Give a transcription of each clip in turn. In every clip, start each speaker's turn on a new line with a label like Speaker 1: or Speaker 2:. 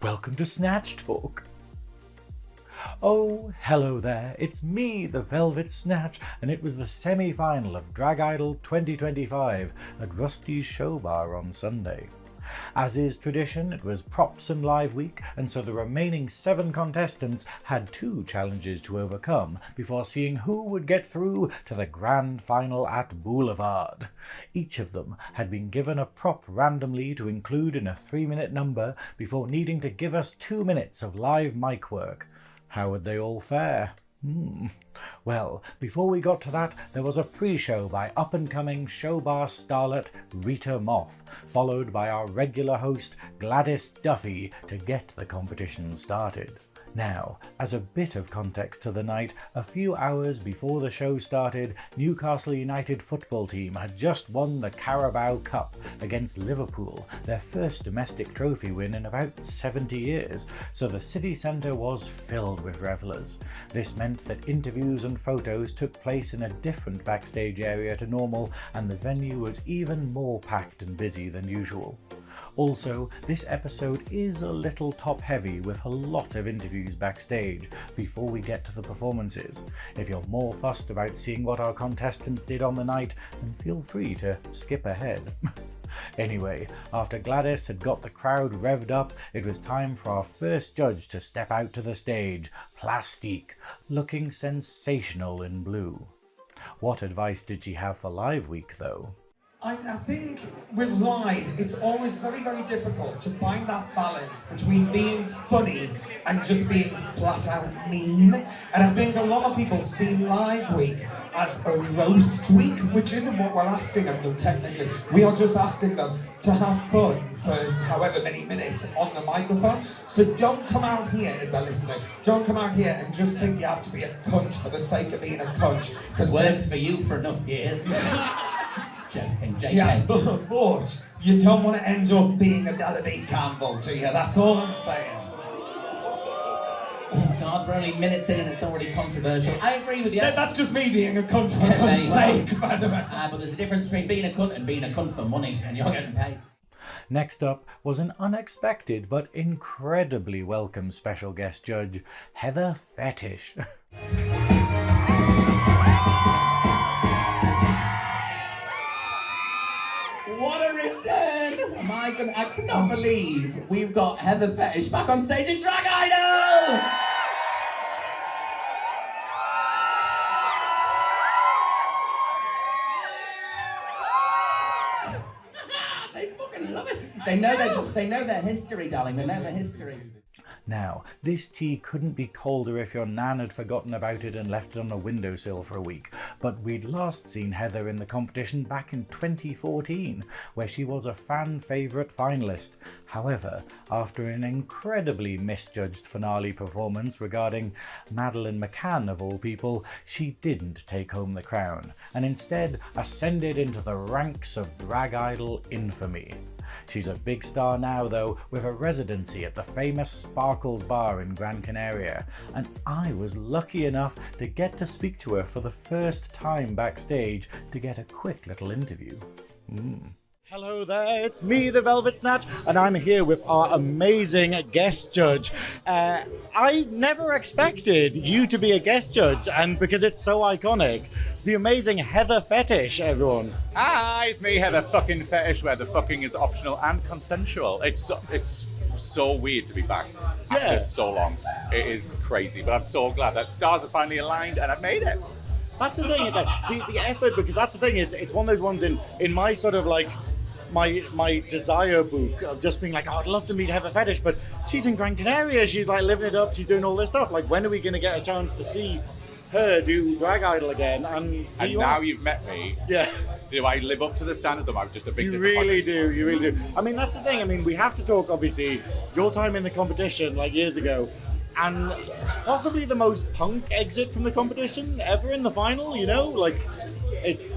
Speaker 1: Welcome to Snatch Talk. Oh, hello there, it's me, the Velvet Snatch, and it was the semi-final of Drag Idol 2025 at Rusty's Showbar on Sunday. As is tradition, it was props and live week, and so the remaining 7 contestants had 2 challenges to overcome before seeing who would get through to the grand final at Boulevard. Each of them had been given a prop randomly to include in a 3-minute number before needing to give us 2 minutes of live mic work. How would they all fare? Well, before we got to that, there was a pre-show by up-and-coming Showbar starlet Rita Moff, followed by our regular host Gladys Duffy to get the competition started. Now, as a bit of context to the night, a few hours before the show started, Newcastle United football team had just won the Carabao Cup against Liverpool, their first domestic trophy win in about 70 years, so the city centre was filled with revellers. This meant that interviews and photos took place in a different backstage area to normal, and the venue was even more packed and busy than usual. Also, this episode is a little top-heavy with a lot of interviews backstage before we get to the performances. If you're more fussed about seeing what our contestants did on the night, then feel free to skip ahead. Anyway, after Gladys had got the crowd revved up, it was time for our first judge to step out to the stage, Plastique, looking sensational in blue. What advice did she have for Live Week, though?
Speaker 2: I think with live, it's always very, very difficult to find that balance between being funny and just being flat out mean. And I think a lot of people see Live Week as a roast week, which isn't what we're asking of them technically. We are just asking them to have fun for however many minutes on the microphone. So don't come out here, if they're listening, don't come out here and just think you have to be a cunt for the sake of being a cunt.
Speaker 3: Because worked for you for enough years. Joking, JK.
Speaker 2: Yeah, but you don't want to end up being another B. Campbell, do you? That's all I'm saying.
Speaker 3: Oh God, we're only minutes in and it's already controversial. I agree with you.
Speaker 2: That's just me being a cunt for cunt's sake, by the way.
Speaker 3: But there's a difference between being a cunt and being a cunt for money, and you're getting paid.
Speaker 1: Next up was an unexpected but incredibly welcome special guest judge, Heather Phetish.
Speaker 3: What a return! I cannot believe we've got Heather Phetish back on stage in Drag Idol! They fucking love it. They know their history, darling. They know their history.
Speaker 1: Now, this tea couldn't be colder if your nan had forgotten about it and left it on a windowsill for a week, but we'd last seen Heather in the competition back in 2014, where she was a fan favourite finalist. However, after an incredibly misjudged finale performance regarding Madeleine McCann of all people, she didn't take home the crown, and instead ascended into the ranks of Drag Idol infamy. She's a big star now, though, with a residency at the famous Sparkles Bar in Gran Canaria, and I was lucky enough to get to speak to her for the first time backstage to get a quick little interview. Hello there, it's me, the Velvet Snatch, and I'm here with our amazing guest judge. I never expected you to be a guest judge, and because it's so iconic, the amazing Heather Phetish, everyone.
Speaker 4: Hi, it's me, Heather fucking Phetish, where the fucking is optional and consensual. It's so weird to be back after so long. It is crazy, but I'm so glad that stars are finally aligned and I've made it.
Speaker 1: That's the thing, it's like, the effort, because that's the thing, it's one of those ones in my sort of like, my desire book of just being like, oh, I'd love to meet Heather Phetish, but she's in Gran Canaria, she's like living it up, she's doing all this stuff. Like, when are we going to get a chance to see her do Drag Idol again? And
Speaker 4: now you've met me.
Speaker 1: Yeah.
Speaker 4: Do I live up to the standards, or am I just a big disappointment?
Speaker 1: You really do. I mean, that's the thing. I mean, we have to talk, obviously, your time in the competition, like years ago, and possibly the most punk exit from the competition ever in the final, you know? Like,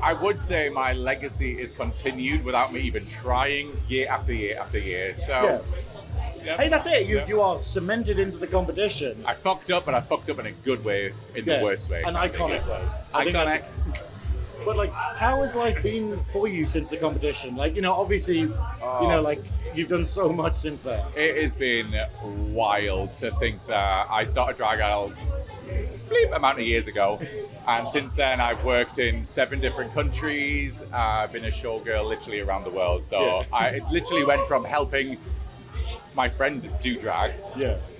Speaker 1: I
Speaker 4: would say my legacy is continued without me even trying year after year after year. So,
Speaker 1: yeah. Hey, that's it. You are cemented into the competition.
Speaker 4: I fucked up, but I fucked up in a good way, in the worst way.
Speaker 1: An iconic way.
Speaker 4: Iconic.
Speaker 1: But like, how has life been for you since the competition? Like, you know, obviously, you know, like you've done so much since then.
Speaker 4: It has been wild to think that I started Drag Idol amount of years ago, and since then I've worked in 7 different countries. I've been a showgirl literally around the world. So it literally went from helping my friend do drag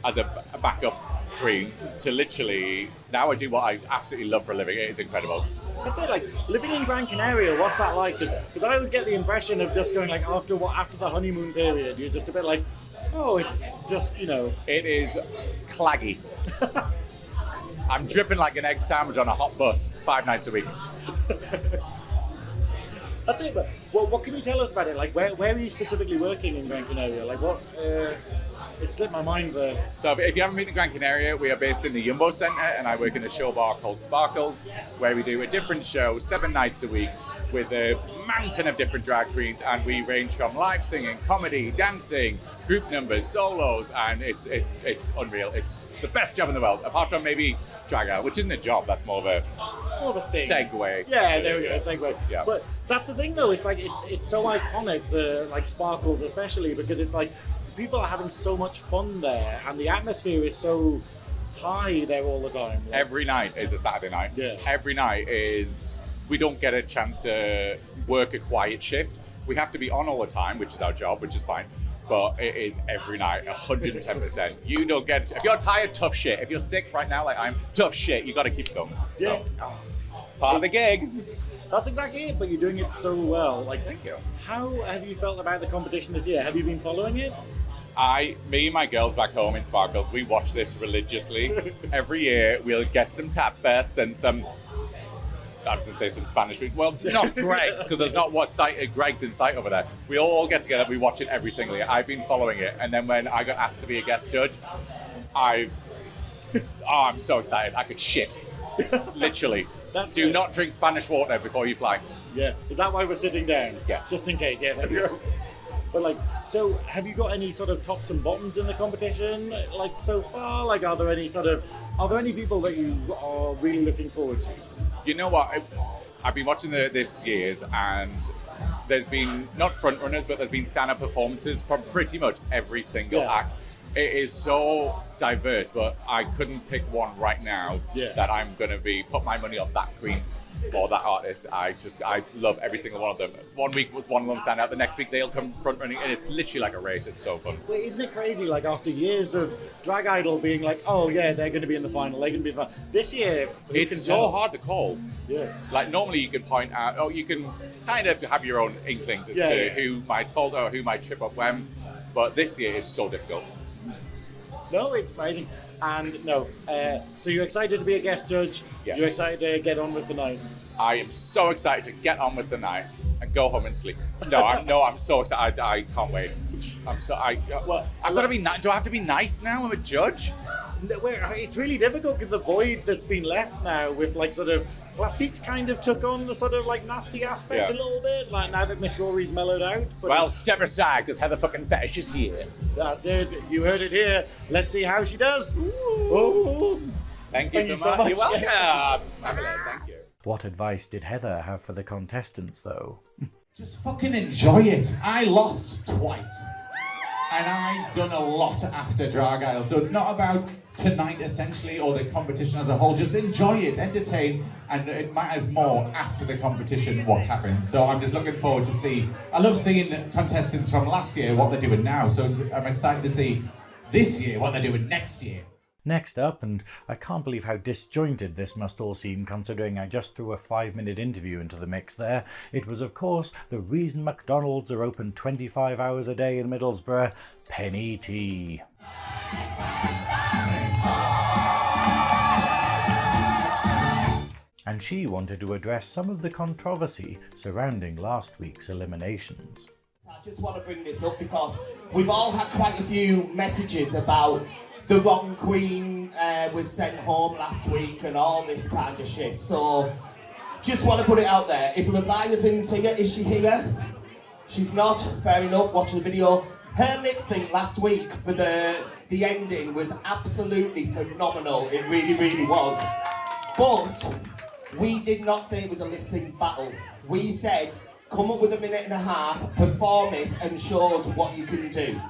Speaker 4: as a backup queen to literally now I do what I absolutely love for a living. It is incredible.
Speaker 1: I'd say, like, living in Gran Canaria, what's that like? Because I always get the impression of just going, like, after the honeymoon period, you're just a bit like, oh, it's just, you know.
Speaker 4: It is claggy. I'm dripping like an egg sandwich on a hot bus 5 nights a week.
Speaker 1: That's it, but what can you tell us about it? Like, where are you specifically working in Gran Canaria? Like, what, it slipped my mind there.
Speaker 4: So if you haven't been to Gran Canaria, we are based in the Jumbo Centre, and I work in a show bar called Sparkles, where we do a different show 7 nights a week with a mountain of different drag queens, and we range from live singing, comedy, dancing, group numbers, solos, and it's unreal. It's the best job in the world, apart from maybe Drag Out, which isn't a job, that's more of a
Speaker 1: thing.
Speaker 4: Segue.
Speaker 1: Yeah, there we go, segue.
Speaker 4: Yeah.
Speaker 1: But that's the thing though, it's like, it's so iconic, the like Sparkles especially, because it's like, people are having so much fun there, and the atmosphere is so high there all the time. Like,
Speaker 4: every night is a Saturday night.
Speaker 1: Yeah.
Speaker 4: Every night is, we don't get a chance to work a quiet shift. We have to be on all the time, which is our job, which is fine. But it is every night, 110%. You don't get, if you're tired, tough shit. If you're sick right now, like I'm, tough shit, you gotta keep going.
Speaker 1: Yeah.
Speaker 4: So, part of the gig.
Speaker 1: That's exactly it, but you're doing it so well. Like,
Speaker 4: thank you.
Speaker 1: How have you felt about the competition this year? Have you been following it?
Speaker 4: Me and my girls back home in Sparkles, we watch this religiously. Every year we'll get some tapas and some, I was going to say some Spanish food. Well, not Greg's, because there's not Greg's in sight over there. We all get together, we watch it every single year. I've been following it, and then when I got asked to be a guest judge, I'm so excited. I could shit. Literally. Do not drink Spanish water before you fly.
Speaker 1: Yeah. Is that why we're sitting down?
Speaker 4: Yes.
Speaker 1: Just in case, yeah. There we go. But like, so have you got any sort of tops and bottoms in the competition, like so far? Like, are there any people that you are really looking forward to?
Speaker 4: You know what? I've been watching this year's, and there's been not front runners, but there's been stand-up performances from pretty much every single act. It is so diverse, but I couldn't pick one right now that I'm going to put my money on that queen or that artist. I love every single one of them. One week was one of them stand out, the next week they'll come front running, and it's literally like a race. It's so fun.
Speaker 1: Wait, isn't it crazy? Like, after years of Drag Idol being like, oh yeah, they're going to be in the final, they're going to be in the final. This year,
Speaker 4: it's so hard to call.
Speaker 1: Yeah.
Speaker 4: Like, normally you can point out, you can kind of have your own inklings as to who might falter or who might trip up when, but this year is so difficult.
Speaker 1: No, it's amazing. And so you're excited to be a guest judge?
Speaker 4: Yes.
Speaker 1: You're excited to get on with the night?
Speaker 4: I am so excited to get on with the night and go home and sleep. I'm so excited. I can't wait. I've got to be nice. Do I have to be nice now? I'm a judge?
Speaker 1: It's really difficult because the void that's been left now with like sort of Plastique's kind of took on the sort of like nasty aspect a little bit, like now that Miss Rory's mellowed out. But
Speaker 4: well, step aside because Heather fucking Phetish is here.
Speaker 1: That's it. You heard it here. Let's see how she does. Ooh.
Speaker 4: Thank you so much. You're welcome. Fabulous. Thank you.
Speaker 1: What advice did Heather have for the contestants, though?
Speaker 3: Just fucking enjoy it. I lost twice. And I've done a lot after Drag Idol. So it's not about tonight, essentially, or the competition as a whole. Just enjoy it, entertain, and it matters more after the competition what happens. So I'm just looking forward to see. I love seeing contestants from last year, what they're doing now. So I'm excited to see this year what they're doing next year.
Speaker 1: Next up, and I can't believe how disjointed this must all seem considering I just threw a 5-minute interview into the mix there, it was of course the reason McDonald's are open 25 hours a day in Middlesbrough, Penny T. And she wanted to address some of the controversy surrounding last week's eliminations.
Speaker 5: I just want to bring this up because we've all had quite a few messages about the wrong queen was sent home last week and all this kind of shit. So, just want to put it out there. If Leviathan's here, is she here? She's not. Fair enough. Watch the video. Her lip sync last week for the ending was absolutely phenomenal. It really, really was. But We did not say it was a lip sync battle. We said, come up with a minute and a half, perform it, and show us what you can do.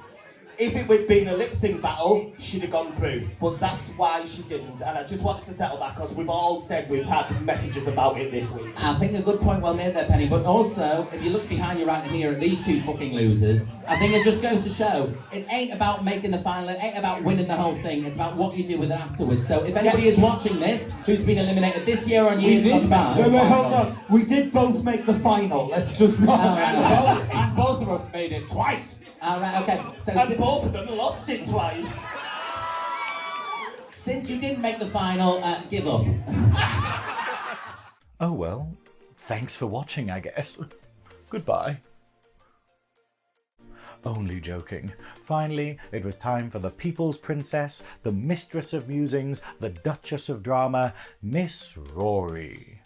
Speaker 5: If it would been a lip sync battle, she'd have gone through. But that's why she didn't. And I just wanted to settle that because we've all said we've had messages about it this week.
Speaker 6: I think a good point well made there, Penny. But also, if you look behind you right here at these two fucking losers, I think it just goes to show it ain't about making the final, it ain't about winning the whole thing. It's about what you do with it afterwards. So if anybody is watching this who's been eliminated this year on years gone by.
Speaker 2: Wait, hold on. We did both make the final. Let's just not.
Speaker 3: And both of us made it twice.
Speaker 6: Alright, okay. So
Speaker 5: And both of them lost it twice.
Speaker 6: since you didn't make the final, give up.
Speaker 1: Oh well, thanks for watching, I guess. Goodbye. Only joking. Finally, it was time for the People's Princess, the Mistress of Musings, the Duchess of Drama, Miss Rory.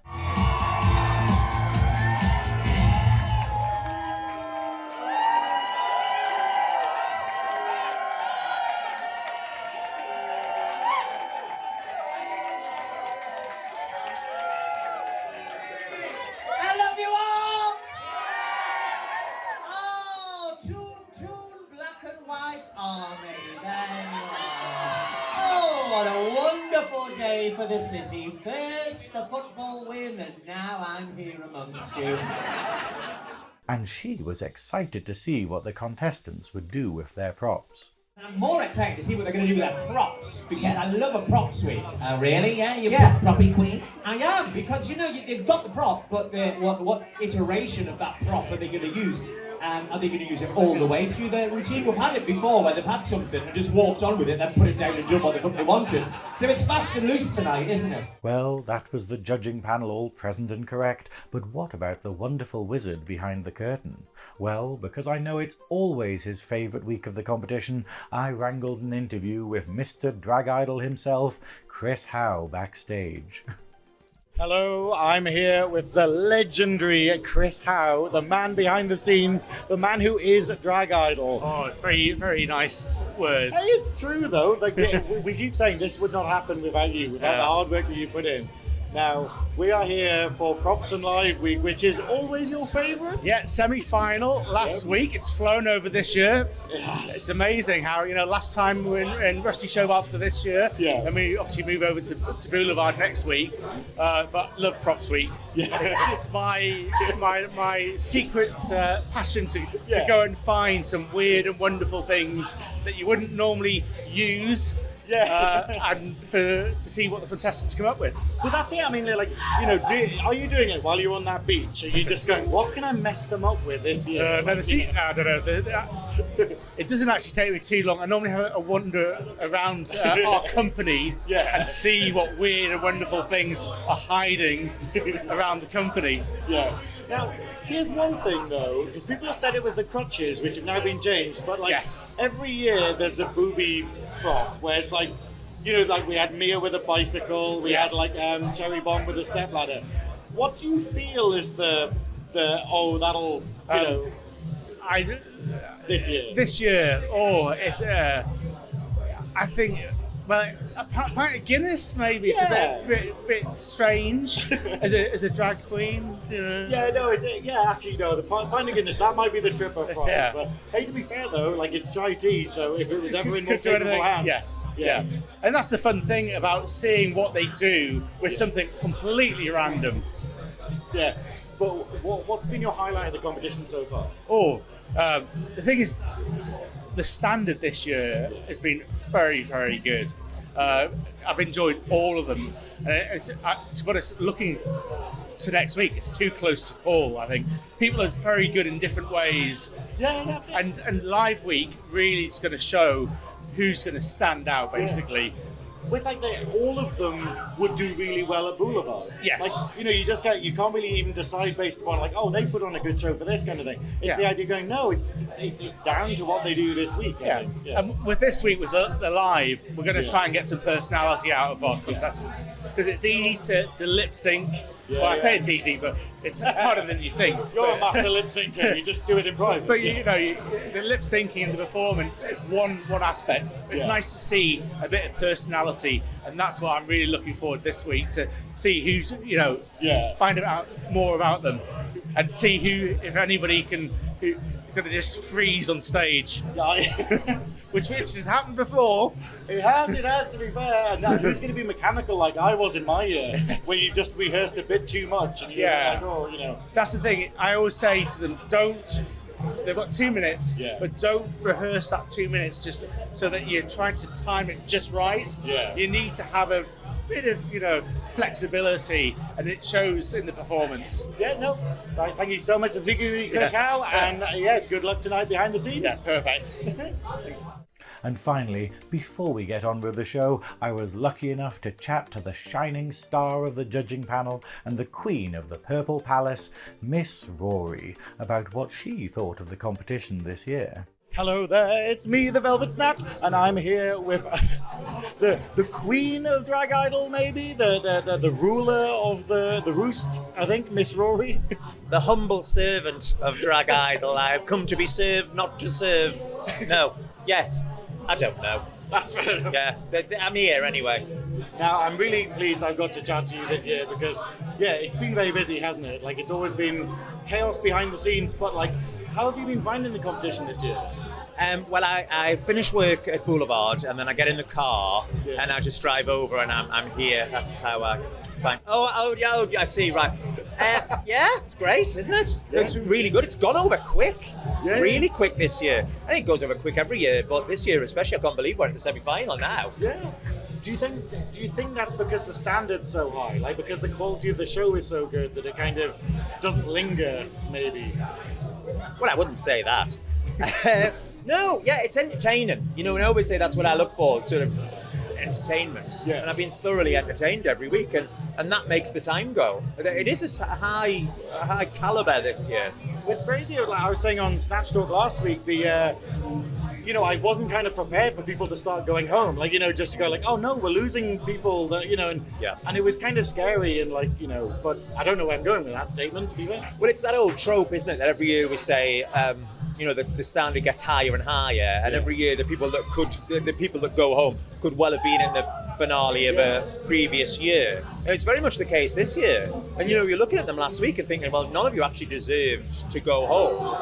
Speaker 6: I love you all! Oh, tune, black and white army, there you are. Oh, what a wonderful day for the city. First the football win, and now I'm here amongst you.
Speaker 1: And she was excited to see what the contestants would do with their props.
Speaker 7: I'm more excited to see what they're going to do with their props, because I love a props week.
Speaker 6: Oh, really? Yeah? You're
Speaker 7: Yeah.
Speaker 6: proppy queen?
Speaker 7: I am, because you know, they've got the prop, but what iteration of that prop are they going to use? Are they going to use it all the way through their routine? We've had it before where they've had something and just walked on with it, then put it down and done what they wanted. So it's fast and loose tonight, isn't it?
Speaker 1: Well, that was the judging panel all present and correct, but what about the wonderful wizard behind the curtain? Well, because I know it's always his favourite week of the competition, I wrangled an interview with Mr. Drag Idol himself, Cris Howe, backstage. Hello, I'm here with the legendary Cris Howe, the man behind the scenes, the man who is Drag Idol.
Speaker 8: Oh, very, very nice words.
Speaker 1: Hey, it's true though. Like we keep saying this would not happen without you, without the hard work that you put in. Now, we are here for Props and Live Week, which is always your favourite.
Speaker 8: Yeah, semi-final last week. It's flown over this year.
Speaker 1: Yes.
Speaker 8: It's amazing how, last time we were in Rusty Showbar for this year.
Speaker 1: Yeah.
Speaker 8: And we obviously move over to Boulevard next week. But love Props Week.
Speaker 1: Yeah.
Speaker 8: It's my secret passion to go and find some weird and wonderful things that you wouldn't normally use.
Speaker 1: Yeah.
Speaker 8: And to see what the contestants come up with.
Speaker 1: Well, that's it. I mean, like, are you doing it while you're on that beach? Are you just going, what can I mess them up with this year?
Speaker 8: I don't know. It doesn't actually take me too long. I normally have a wander around our company and see what weird and wonderful things are hiding around the company.
Speaker 1: Yeah. Now, here's one thing though, because people have said it was the crutches, which have now been changed, but every year there's a booby prop where it's like, like we had Mia with a bicycle, we had like Cherry Bomb with a stepladder. What do you feel is the that'll this year?
Speaker 8: This year, it's I think. Well, a pint of Guinness maybe. It's a bit strange as a drag queen.
Speaker 1: Yeah, no, actually, no. The pint of Guinness, that might be the trip prize.
Speaker 8: Yeah.
Speaker 1: But hey, to be fair though, like it's chai tea, so if it was ever in more
Speaker 8: Could do anything.
Speaker 1: capable hands,
Speaker 8: Yes, yeah. And that's the fun thing about seeing what they do with something completely random.
Speaker 1: Yeah. But what's been your highlight of the competition so far?
Speaker 8: The thing is, the standard this year has been very, very good. I've enjoyed all of them. And to be honest, looking to next week, it's too close to call, I think. People are very good in different ways.
Speaker 1: Yeah, that's it.
Speaker 8: And Live Week really is going to show who's going to stand out, basically.
Speaker 1: Yeah. Well, it's like all of them would do really well at Boulevard.
Speaker 8: Yes.
Speaker 1: Like, you can't really even decide based upon like, they put on a good show for this kind of thing. It's the idea going, no, it's down to what they do this week. I think. Yeah.
Speaker 8: And with this week, with the live, we're going to try and get some personality out of our contestants because it's easy to lip sync Well, I say it's easy, but it's harder than you think.
Speaker 1: You're
Speaker 8: But-
Speaker 1: a master lip syncer. You just do it in private.
Speaker 8: But the lip syncing and the performance, it's one aspect. It's nice to see a bit of personality, and that's what I'm really looking forward this week to see who's, find out more about them, and see who, if anybody can just freeze on stage. Which has happened before.
Speaker 1: It has, to be fair. And who's going to be mechanical like I was in my year, where you just rehearsed a bit too much and you're like, oh,
Speaker 8: That's the thing. I always say to them, they've got 2 minutes, but don't rehearse that 2 minutes just so that you're trying to time it just right.
Speaker 1: Yeah.
Speaker 8: You need to have a bit of, flexibility, and it shows in the performance.
Speaker 1: Yeah, no. Thank you so much, particularly Cris Howe, and good luck tonight behind the scenes.
Speaker 8: Yeah, perfect.
Speaker 1: And finally, before we get on with the show, I was lucky enough to chat to the shining star of the judging panel and the queen of the Purple Palace, Miss Rory, about what she thought of the competition this year. Hello there, it's me, the Velvet Snatch, and I'm here with the queen of Drag Idol, maybe? The ruler of the roost, I think, Miss Rory.
Speaker 9: The humble servant of Drag Idol. I have come to be served, not to serve. No. Yes. I don't know.
Speaker 1: That's fair enough.
Speaker 9: Yeah, I'm here anyway.
Speaker 1: Now, I'm really pleased I've got to chat to you this year because, it's been very busy, hasn't it? Like, it's always been chaos behind the scenes, but, how have you been finding the competition this year?
Speaker 9: Well, I finish work at Boulevard and then I get in the car and I just drive over and I'm here. That's how I find. Oh, yeah, I see, right. It's great, isn't it? Yeah. It's really good. It's gone over quick. Yeah. Really quick this year. I think it goes over quick every year, but this year especially, I can't believe we're in the semi-final now.
Speaker 1: Yeah. Do you think that's because the standard's so high? Like, because the quality of the show is so good that it kind of doesn't linger, maybe?
Speaker 9: Well, I wouldn't say that. No, it's entertaining. And I always say that's what I look for, sort of entertainment. Yeah. And I've been thoroughly entertained every week, and that makes the time go. It is a high caliber this year.
Speaker 1: It's crazy. I was saying on SnatchTalk last week, I wasn't kind of prepared for people to start going home, just to go oh no, we're losing people, that, and it was kind of scary and but I don't know where I'm going with that statement either.
Speaker 9: Well, it's that old trope, isn't it, that every year we say, the standard gets higher and higher, and every year the people that go home could well have been in the finale of a previous year. And it's very much the case this year. And you're looking at them last week and thinking, well, none of you actually deserved to go home.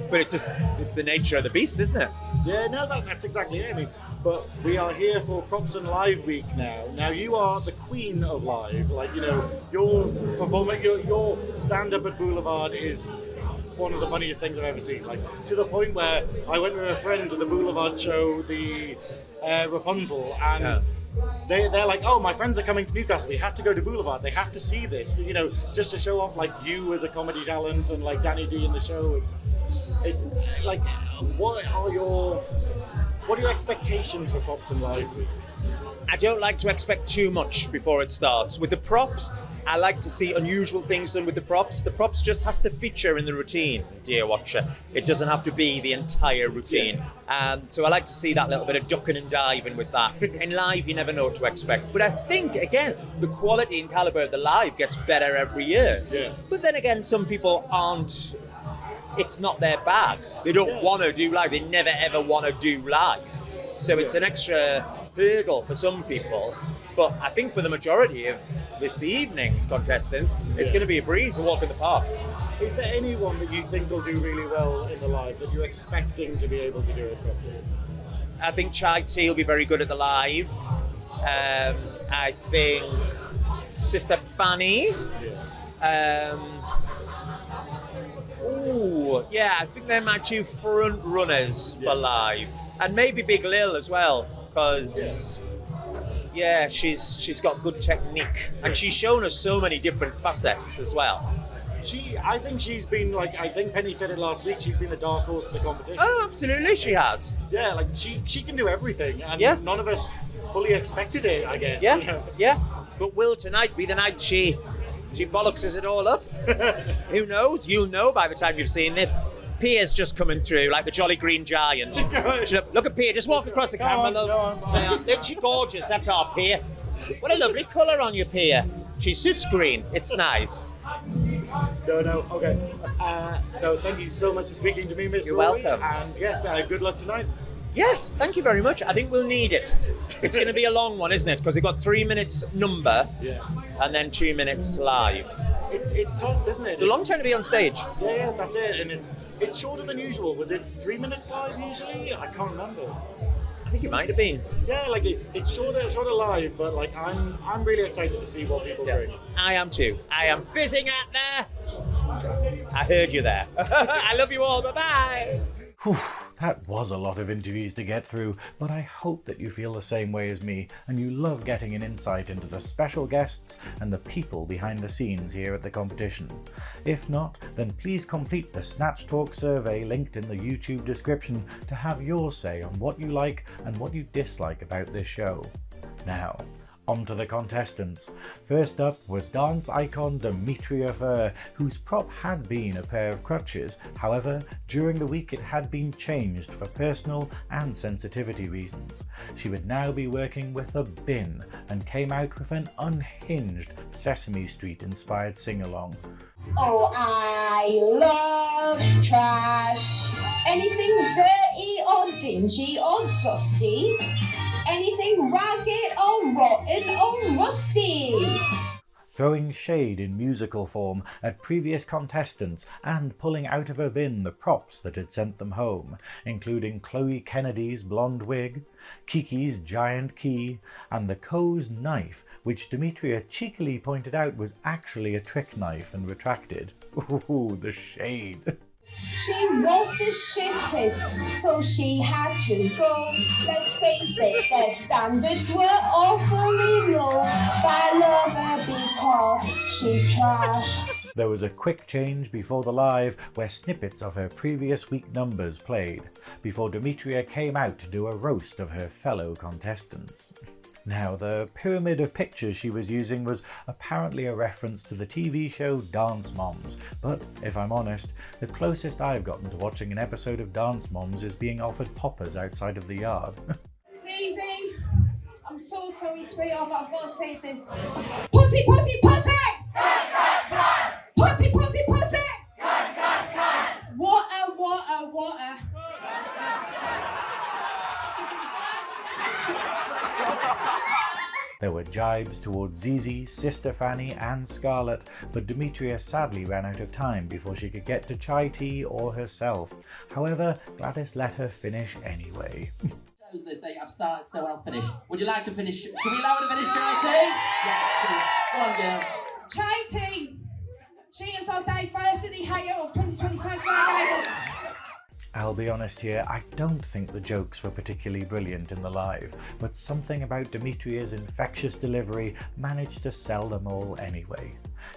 Speaker 9: But it's the nature of the beast, isn't it?
Speaker 1: Yeah, no, that's exactly it. But we are here for Props and Live Week now. Now you are the queen of live. Your performance, your stand-up at Boulevard is one of the funniest things I've ever seen. To the point where I went with a friend to the Boulevard show, the Rapunzel, and they're like, oh, my friends are coming to Newcastle, we have to go to Boulevard, they have to see this, just to show off you as a comedy talent and Danny D in the show. What are your expectations for Props and Live Week?
Speaker 9: I don't like to expect too much before it starts. With the props, I like to see unusual things done with the props. The props just has to feature in the routine, dear watcher. It doesn't have to be the entire routine. So I like to see that little bit of ducking and diving with that. In live, you never know what to expect. But I think, again, the quality and caliber of the live gets better every year. Yeah. But then again, some people aren't, it's not their bag. They don't want to do live. They never ever want to do live. So it's an extra hurdle for some people. But I think for the majority of this evening's contestants, it's going to be a breeze to walk in the park.
Speaker 1: Is there anyone that you think will do really well in the live that you're expecting to be able to do it properly?
Speaker 9: I think Chai T will be very good at the live. I think Sister Fanny. I think they're my two front runners for live. And maybe Big Lil as well, because she's got good technique, and she's shown us so many different facets as well.
Speaker 1: I think she's been I think Penny said it last week, she's been the dark horse of the competition.
Speaker 9: Oh, absolutely, she has.
Speaker 1: Yeah, she can do everything, and none of us fully expected it, I guess.
Speaker 9: Yeah. But will tonight be the night she bollockses it all up? Who knows? You'll know by the time you've seen this. Pia's just coming through like the Jolly Green Giant. Look at Pia, just walk across the camera, love. Isn't she gorgeous? That's our Pia. What a lovely colour on your Pia. She suits green. It's nice.
Speaker 10: No, okay. No, thank you so much for speaking to me, Miss
Speaker 9: You're
Speaker 10: Rory.
Speaker 9: welcome.
Speaker 10: And yeah, good luck tonight.
Speaker 9: Yes, thank you very much. I think we'll need it. It's going to be a long one, isn't it? Because we've got 3 minutes number and then 2 minutes live.
Speaker 10: It's tough, isn't it?
Speaker 9: It's a long time to be on stage.
Speaker 10: Yeah, that's it. And it's shorter than usual. Was it 3 minutes live usually? I can't remember.
Speaker 9: I think it might have been.
Speaker 10: Yeah, like it's shorter live, but like I'm really excited to see what people bring.
Speaker 9: I am too. I am fizzing out there. I heard you there. I love you all. Bye-bye.
Speaker 1: Whew, that was a lot of interviews to get through, but I hope that you feel the same way as me and you love getting an insight into the special guests and the people behind the scenes here at the competition. If not, then please complete the SnatchTalk survey linked in the YouTube description to have your say on what you like and what you dislike about this show. Now, on to the contestants. First up was dance icon Demetria Phurr, whose prop had been a pair of crutches. However, during the week it had been changed for personal and sensitivity reasons. She would now be working with a bin and came out with an unhinged Sesame Street inspired sing-along.
Speaker 11: Oh, I love trash. Anything dirty or dingy or dusty. Anything ragged or rotten or rusty.
Speaker 1: Throwing shade in musical form at previous contestants and pulling out of her bin the props that had sent them home, including Chloe Kennedy's blonde wig, Kiki's giant key, and the Co's knife, which Demetria cheekily pointed out was actually a trick knife and retracted. Ooh, the shade.
Speaker 11: She was the shittest, so she had to go. Let's face it, their standards were awfully low. I love her because she's trash.
Speaker 1: There was a quick change before the live where snippets of her previous week numbers played, before Demetria came out to do a roast of her fellow contestants. Now, the pyramid of pictures she was using was apparently a reference to the TV show Dance Moms, but if I'm honest, the closest I've gotten to watching an episode of Dance Moms is being offered poppers outside of the yard.
Speaker 11: Zizi, I'm so sorry, sweetheart, but I've got to say this. Pussy, pussy, pussy! Pussy, pussy, pussy! Water.
Speaker 1: There were jibes towards Zizi, Sister Fanny and Sxarlett, but Demetria sadly ran out of time before she could get to chai tea or herself. However, Gladys let her finish anyway.
Speaker 6: They say I've started, so I'll finish. Would you like to finish? Should we allow her to finish chai tea? Yeah, go on, girl.
Speaker 11: Chai tea! She is our diversity hire of 2025 Drag Idol.
Speaker 1: I'll be honest here, I don't think the jokes were particularly brilliant in the live, but something about Demetria's infectious delivery managed to sell them all anyway.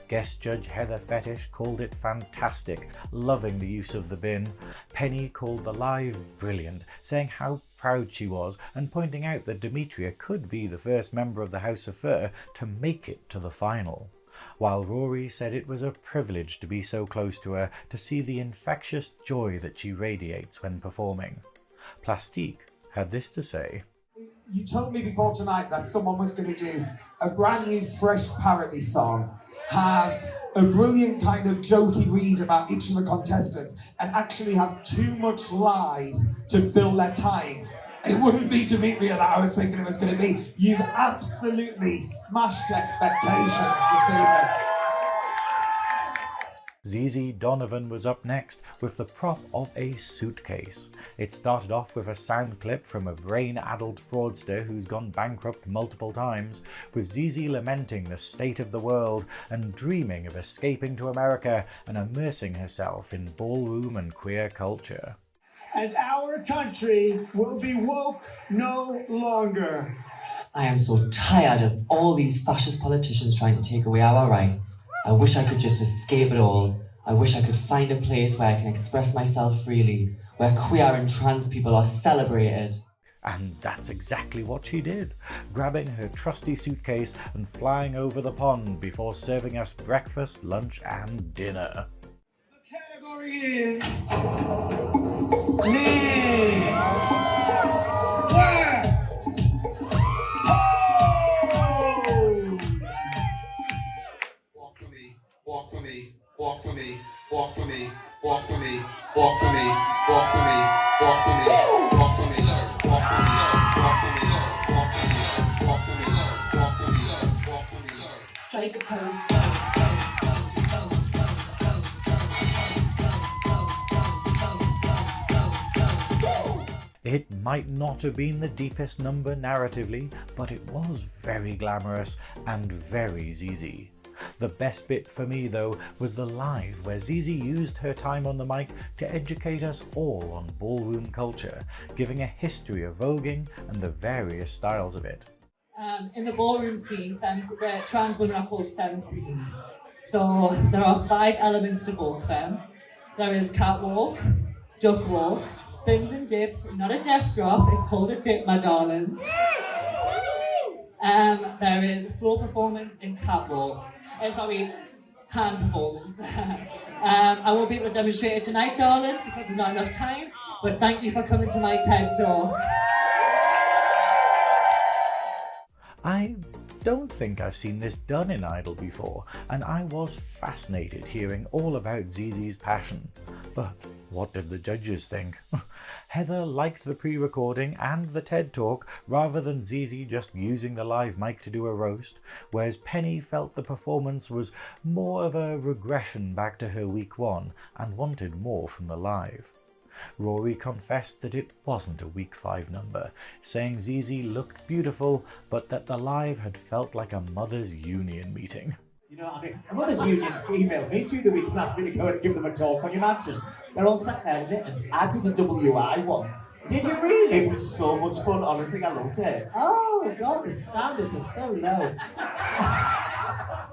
Speaker 1: Guest judge Heather Phetish called it fantastic, loving the use of the bin. Penny called the live brilliant, saying how proud she was and pointing out that Demetria could be the first member of the House of Phurr to make it to the final. While Rory said it was a privilege to be so close to her, to see the infectious joy that she radiates when performing. Plastique had this to say.
Speaker 2: You told me before tonight that someone was going to do a brand new fresh parody song, have a brilliant kind of jokey read about each of the contestants, and actually have too much live to fill their time. It wouldn't be Demetria that I was thinking it was going to be. You've absolutely smashed expectations this evening.
Speaker 1: Zizi Donovan was up next with the prop of a suitcase. It started off with a sound clip from a brain-addled fraudster who's gone bankrupt multiple times, with Zizi lamenting the state of the world and dreaming of escaping to America and immersing herself in ballroom and queer culture.
Speaker 12: And our country will be woke no longer.
Speaker 13: I am so tired of all these fascist politicians trying to take away our rights. I wish I could just escape it all. I wish I could find a place where I can express myself freely, where queer and trans people are celebrated.
Speaker 1: And that's exactly what she did, grabbing her trusty suitcase and flying over the pond before serving us breakfast, lunch and dinner.
Speaker 12: The category is... Lee!
Speaker 1: It might not have been the deepest number narratively, but it was very glamorous and very Zizi. The best bit for me though was the live where Zizi used her time on the mic to educate us all on ballroom culture, giving a history of voguing and the various styles of it.
Speaker 14: In the ballroom scene, trans women are called femme queens. So there are 5 elements to Vogue Femme. There is catwalk, duck walk, spins and dips, not a death drop, it's called a dip, my darlings. There is floor performance and catwalk. Hand performance. I won't be able to demonstrate it tonight, darlings, because there's not enough time, but thank you for coming to my TED Talk.
Speaker 1: I don't think I've seen this done in Idol before, and I was fascinated hearing all about Zizi's passion. But what did the judges think? Heather liked the pre-recording and the TED Talk rather than Zizi just using the live mic to do a roast, whereas Penny felt the performance was more of a regression back to her week 1 and wanted more from the live. Rory confessed that it wasn't a week 5 number, saying Zizi looked beautiful, but that the live had felt like a mothers' union meeting.
Speaker 7: You know what I mean? A mothers' union emailed me through the week and asked me to go and give them a talk. Can you imagine? They're all sat there knitting.
Speaker 5: I did a WI once.
Speaker 7: Did you really?
Speaker 5: It was so much fun, honestly, I loved it.
Speaker 7: Oh God, the standards are so low.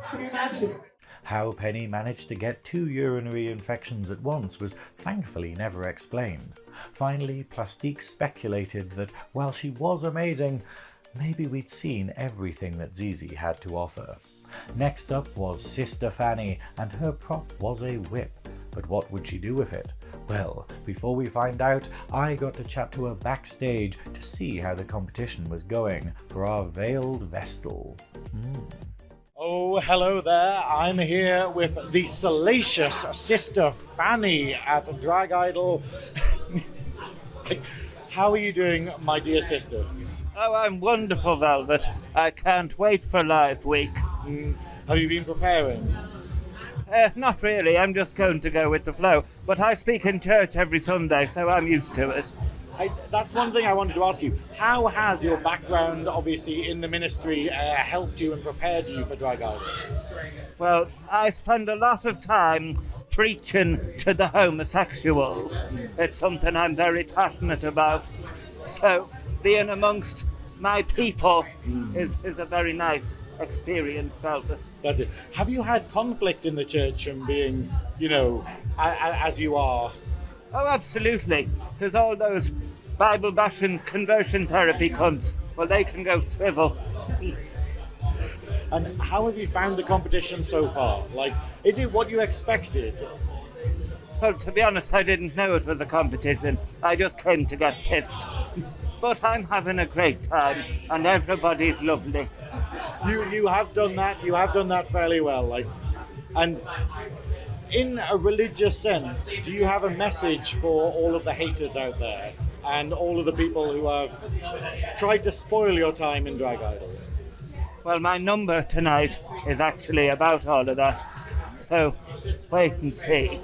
Speaker 7: Can you imagine?
Speaker 1: How Penny managed to get 2 urinary infections at once was thankfully never explained. Finally, Plastique speculated that while she was amazing, maybe we'd seen everything that Zizi had to offer. Next up was Sister Fanny, and her prop was a whip. But what would she do with it? Well, before we find out, I got to chat to her backstage to see how the competition was going for our veiled Vestal.
Speaker 15: Oh, hello there. I'm here with the salacious Sister Fanny at Drag Idol. How are you doing, my dear sister?
Speaker 16: Oh, I'm wonderful, Velvet. I can't wait for Live Week.
Speaker 15: Have you been preparing?
Speaker 16: Not really. I'm just going to go with the flow. But I speak in church every Sunday, so I'm used to it.
Speaker 15: That's one thing I wanted to ask you. How has your background, obviously, in the ministry helped you and prepared you for Drag Idol?
Speaker 16: Well, I spend a lot of time preaching to the homosexuals. It's something I'm very passionate about. So, being amongst my people is a very nice experience, Velvet.
Speaker 15: That's it. Have you had conflict in the church from being, as you are?
Speaker 16: Oh, absolutely. There's all those Bible-bashing conversion therapy cunts. Well, they can go swivel.
Speaker 15: And how have you found the competition so far? Is it what you expected?
Speaker 16: Well, to be honest, I didn't know it was a competition. I just came to get pissed. But I'm having a great time, and everybody's lovely.
Speaker 15: You have done that. You have done that fairly well. And in a religious sense, do you have a message for all of the haters out there and all of the people who have tried to spoil your time in Drag Idol?
Speaker 16: Well, my number tonight is actually about all of that. So, wait and see.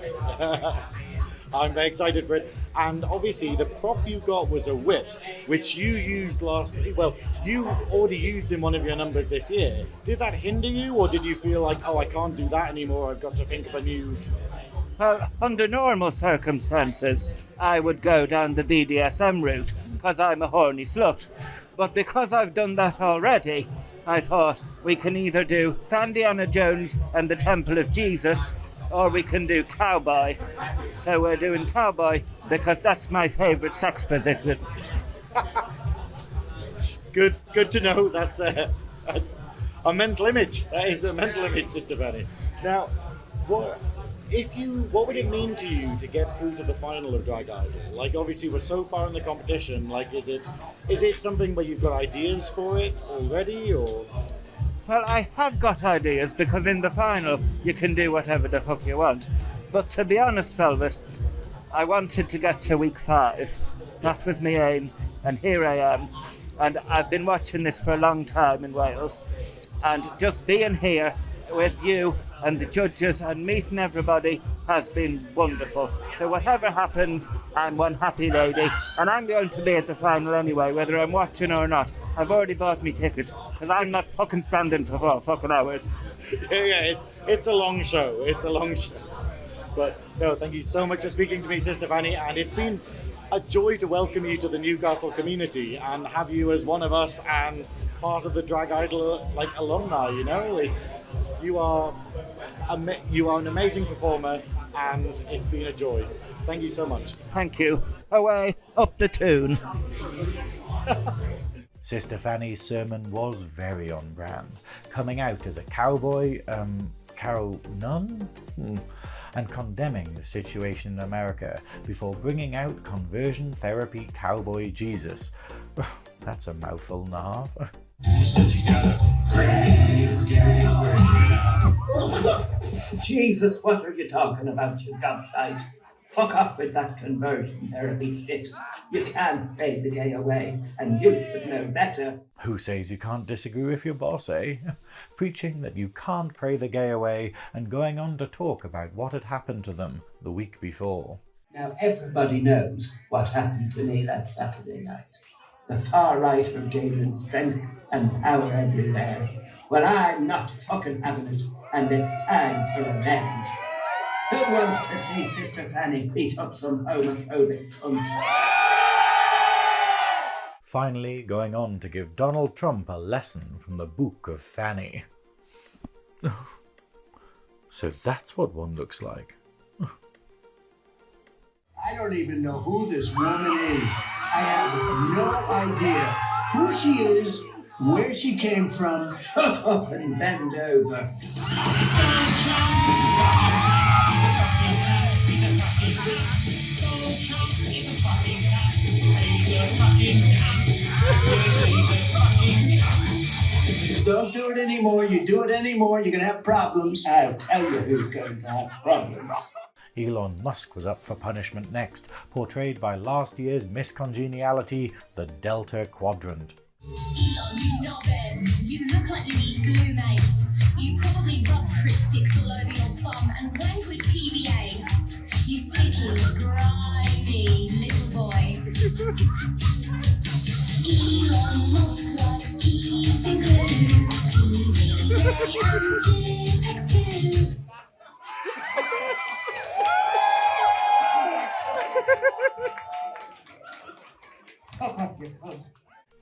Speaker 15: I'm very excited for it. And obviously, the prop you got was a whip, which you used you already used in one of your numbers this year. Did that hinder you, or did you feel like, oh, I can't do that anymore, I've got to think of a new...
Speaker 16: Well, under normal circumstances, I would go down the BDSM route, because I'm a horny slut. But because I've done that already, I thought we can either do Sandiana Jones and the Temple of Jesus, or we can do cowboy. So we're doing cowboy because that's my favourite sex position.
Speaker 15: Good to know. That's a mental image. That is a mental image, Sister Fanny. Now, what would it mean to you to get through to the final of Drag Idol? Obviously, we're so far in the competition. Is it something where you've got ideas for it already, or?
Speaker 16: Well, I have got ideas, because in the final, you can do whatever the fuck you want. But to be honest, Velvet, I wanted to get to week 5. That was my aim, and here I am. And I've been watching this for a long time in Wales. And just being here with you and the judges and meeting everybody has been wonderful. So whatever happens, I'm one happy lady, and I'm going to be at the final anyway, whether I'm watching or not. I've already bought me tickets, because I'm not fucking standing for 4 fucking hours.
Speaker 15: Yeah, it's a long show. It's a long show. But no, thank you so much for speaking to me, Sister Fanny, and it's been a joy to welcome you to the Newcastle community and have you as one of us and part of the Drag Idol alumni. You know, you are an amazing performer, and it's been a joy. Thank you so much.
Speaker 16: Thank you. Away, up the tune.
Speaker 1: Sister Fanny's sermon was very on brand, coming out as a cowboy, Carol Nunn? And condemning the situation in America before bringing out conversion therapy cowboy Jesus. That's a mouthful and a half.
Speaker 17: Jesus, what are you talking about, you gobshite? Fuck off with that conversion therapy shit. You can't pay the gay away, and you should know better.
Speaker 1: Who says you can't disagree with your boss, eh? Preaching that you can't pray the gay away and going on to talk about what had happened to them the week before.
Speaker 17: Now everybody knows what happened to me last Saturday night. The far right are gaining strength and power everywhere. Well, I'm not fucking having it, and it's time for revenge. Who wants to see Sister Fanny beat up some homophobic cunts?
Speaker 1: Finally going on to give Donald Trump a lesson from the Book of Fanny. So that's what one looks like.
Speaker 12: I don't even know who this woman is. I have no idea who she is, where she came from.
Speaker 17: Shut up and bend over.
Speaker 12: Don't do it anymore. You do it anymore, you're going to have problems.
Speaker 17: I'll tell you who's going to have problems.
Speaker 1: Elon Musk was up for punishment next, portrayed by last year's Miss Congeniality, the Delta Quadrant.
Speaker 18: Elon Donovan, you look like you need glue, mate. You probably rub Crypsticks all over your bum and wank with PVA. You sticky, grimy little boy. Elon Musk likes skis and glue, PVA and Tipex too.
Speaker 17: Fuck off, you cunt.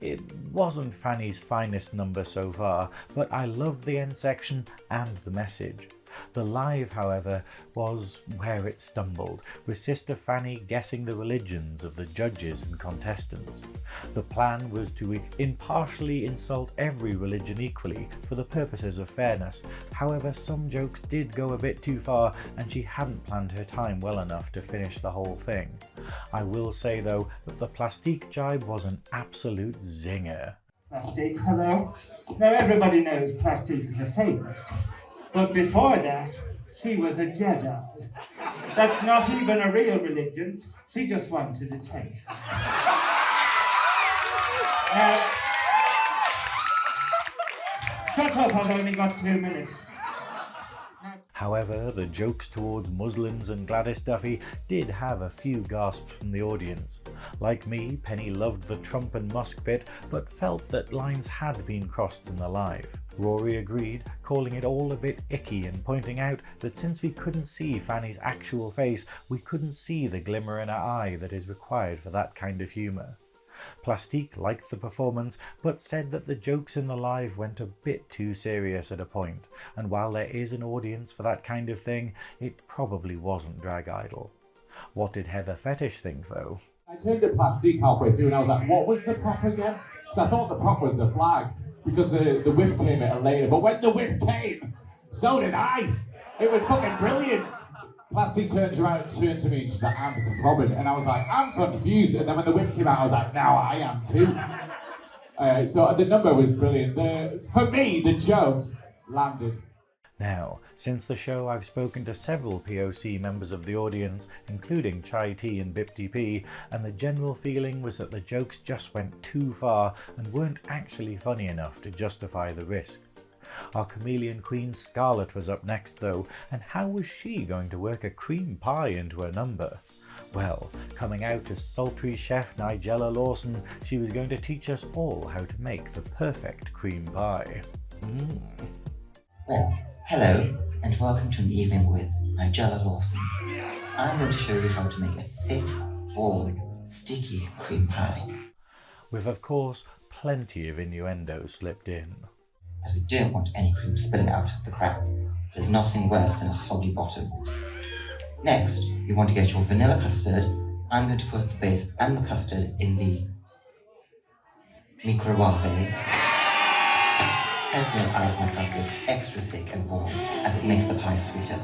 Speaker 1: It wasn't Fanny's finest number so far, but I loved the end section and the message. The live, however, was where it stumbled, with Sister Fanny guessing the religions of the judges and contestants. The plan was to impartially insult every religion equally for the purposes of fairness. However, some jokes did go a bit too far, and she hadn't planned her time well enough to finish the whole thing. I will say though that the plastique jibe was an absolute zinger.
Speaker 16: Plastique, hello. Now everybody knows Plastique is a Satanist. But before that, she was a Jedi. That's not even a real religion. She just wanted attention. Shut up, I've only got 2 minutes.
Speaker 1: However, the jokes towards Muslims and Gladys Duffy did have a few gasps from the audience. Like me, Penny loved the Trump and Musk bit, but felt that lines had been crossed in the live. Rory agreed, calling it all a bit icky and pointing out that since we couldn't see Fanny's actual face, we couldn't see the glimmer in her eye that is required for that kind of humour. Plastique liked the performance, but said that the jokes in the live went a bit too serious at a point, and while there is an audience for that kind of thing, it probably wasn't Drag Idol. What did Heather Phetish think though?
Speaker 3: I turned to Plastique halfway through and I was like, what was the prop again? Because I thought the prop was the flag, because the whip came at her later, but when the whip came, so did I! It was fucking brilliant! Plastique turned to me and she's like, I'm throbbing. And I was like, I'm confused. And then when the whip came out, I was like, now I am too. So the number was brilliant. For me, the jokes landed.
Speaker 1: Now, since the show I've spoken to several POC members of the audience, including Chai T and BipTP, and the general feeling was that the jokes just went too far and weren't actually funny enough to justify the risk. Our chameleon queen Sxarlett was up next though, and how was she going to work a cream pie into her number? Well, coming out as sultry chef Nigella Lawson, she was going to teach us all how to make the perfect cream pie.
Speaker 19: Well, hello, and welcome to an evening with Nigella Lawson. I'm going to show you how to make a thick, warm, sticky cream pie.
Speaker 1: With, of course, plenty of innuendo slipped in.
Speaker 19: As we don't want any cream spilling out of the crack, there's nothing worse than a soggy bottom. Next, you want to get your vanilla custard. I'm going to put the base and the custard in the microwave. Personally, I like my custard extra thick and warm, as it makes the pie sweeter.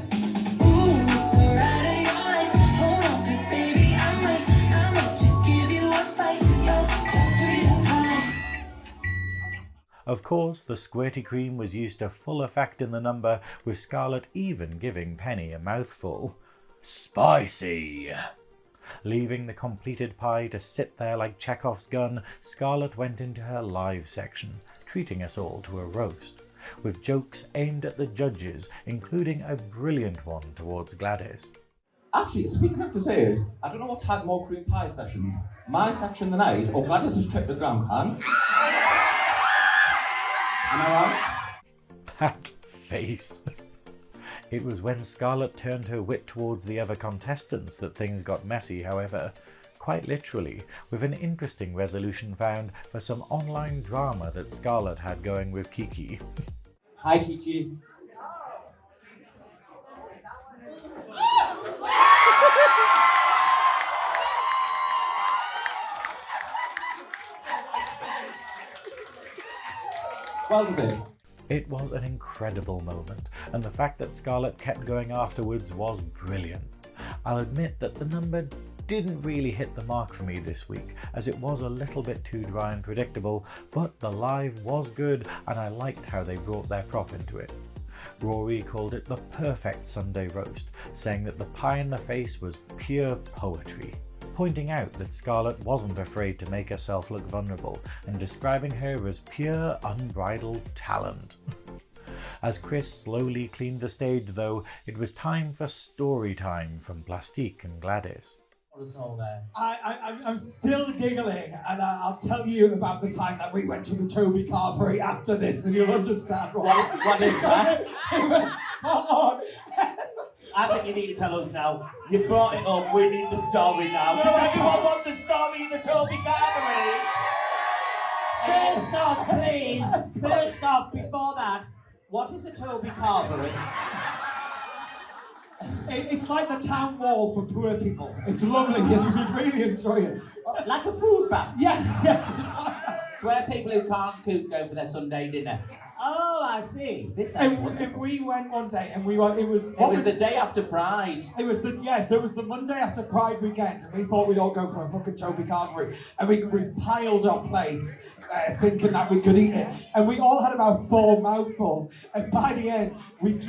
Speaker 1: Of course, the squirty cream was used to full effect in the number, with Sxarlett even giving Penny a mouthful. Spicy! Leaving the completed pie to sit there like Chekhov's gun, Sxarlett went into her live section, treating us all to a roast, with jokes aimed at the judges, including a brilliant one towards Gladys.
Speaker 6: Actually, speaking of dessert, I don't know what's had more cream pie sessions, my section the night or Gladys's trip to Grand Can. Am I right?
Speaker 1: That face. It was when Sxarlett turned her wit towards the other contestants that things got messy, however. Quite literally, with an interesting resolution found for some online drama that Sxarlett had going with Kiki.
Speaker 6: Hi, Kiki. Well deserved.
Speaker 1: It was an incredible moment, and the fact that Sxarlett kept going afterwards was brilliant. I'll admit that the number didn't really hit the mark for me this week, as it was a little bit too dry and predictable, but the live was good and I liked how they brought their prop into it. Rory called it the perfect Sunday roast, saying that the pie in the face was pure poetry, pointing out that Sxarlett wasn't afraid to make herself look vulnerable and describing her as pure unbridled talent. As Cris slowly cleaned the stage though, it was time for story time from Plastique and Gladys.
Speaker 6: What is all there?
Speaker 2: I'm still giggling, and I'll tell you about the time that we went to the Toby Carvery after this, and you'll understand why.
Speaker 5: What is that?
Speaker 2: It was spot on.
Speaker 5: I think you need to tell us now. You brought it up, we need the story now. Does anyone want the story of the Toby Carvery?
Speaker 7: First off, please. First off, before that, what is a Toby Carvery?
Speaker 2: It's like the town wall for poor people. It's lovely, you'd really enjoy it.
Speaker 7: Like a food bank?
Speaker 2: Yes, it's like that.
Speaker 6: It's where people who can't cook go for their Sunday dinner.
Speaker 7: Oh, I see. This sounds wonderful.
Speaker 2: We went one day and we were, it was
Speaker 6: the day after Pride.
Speaker 2: It was the Monday after Pride weekend, and we thought we'd all go for a fucking Toby Carvery, and we piled our plates, thinking that we could eat it, and we all had about 4 mouthfuls, and by the end, we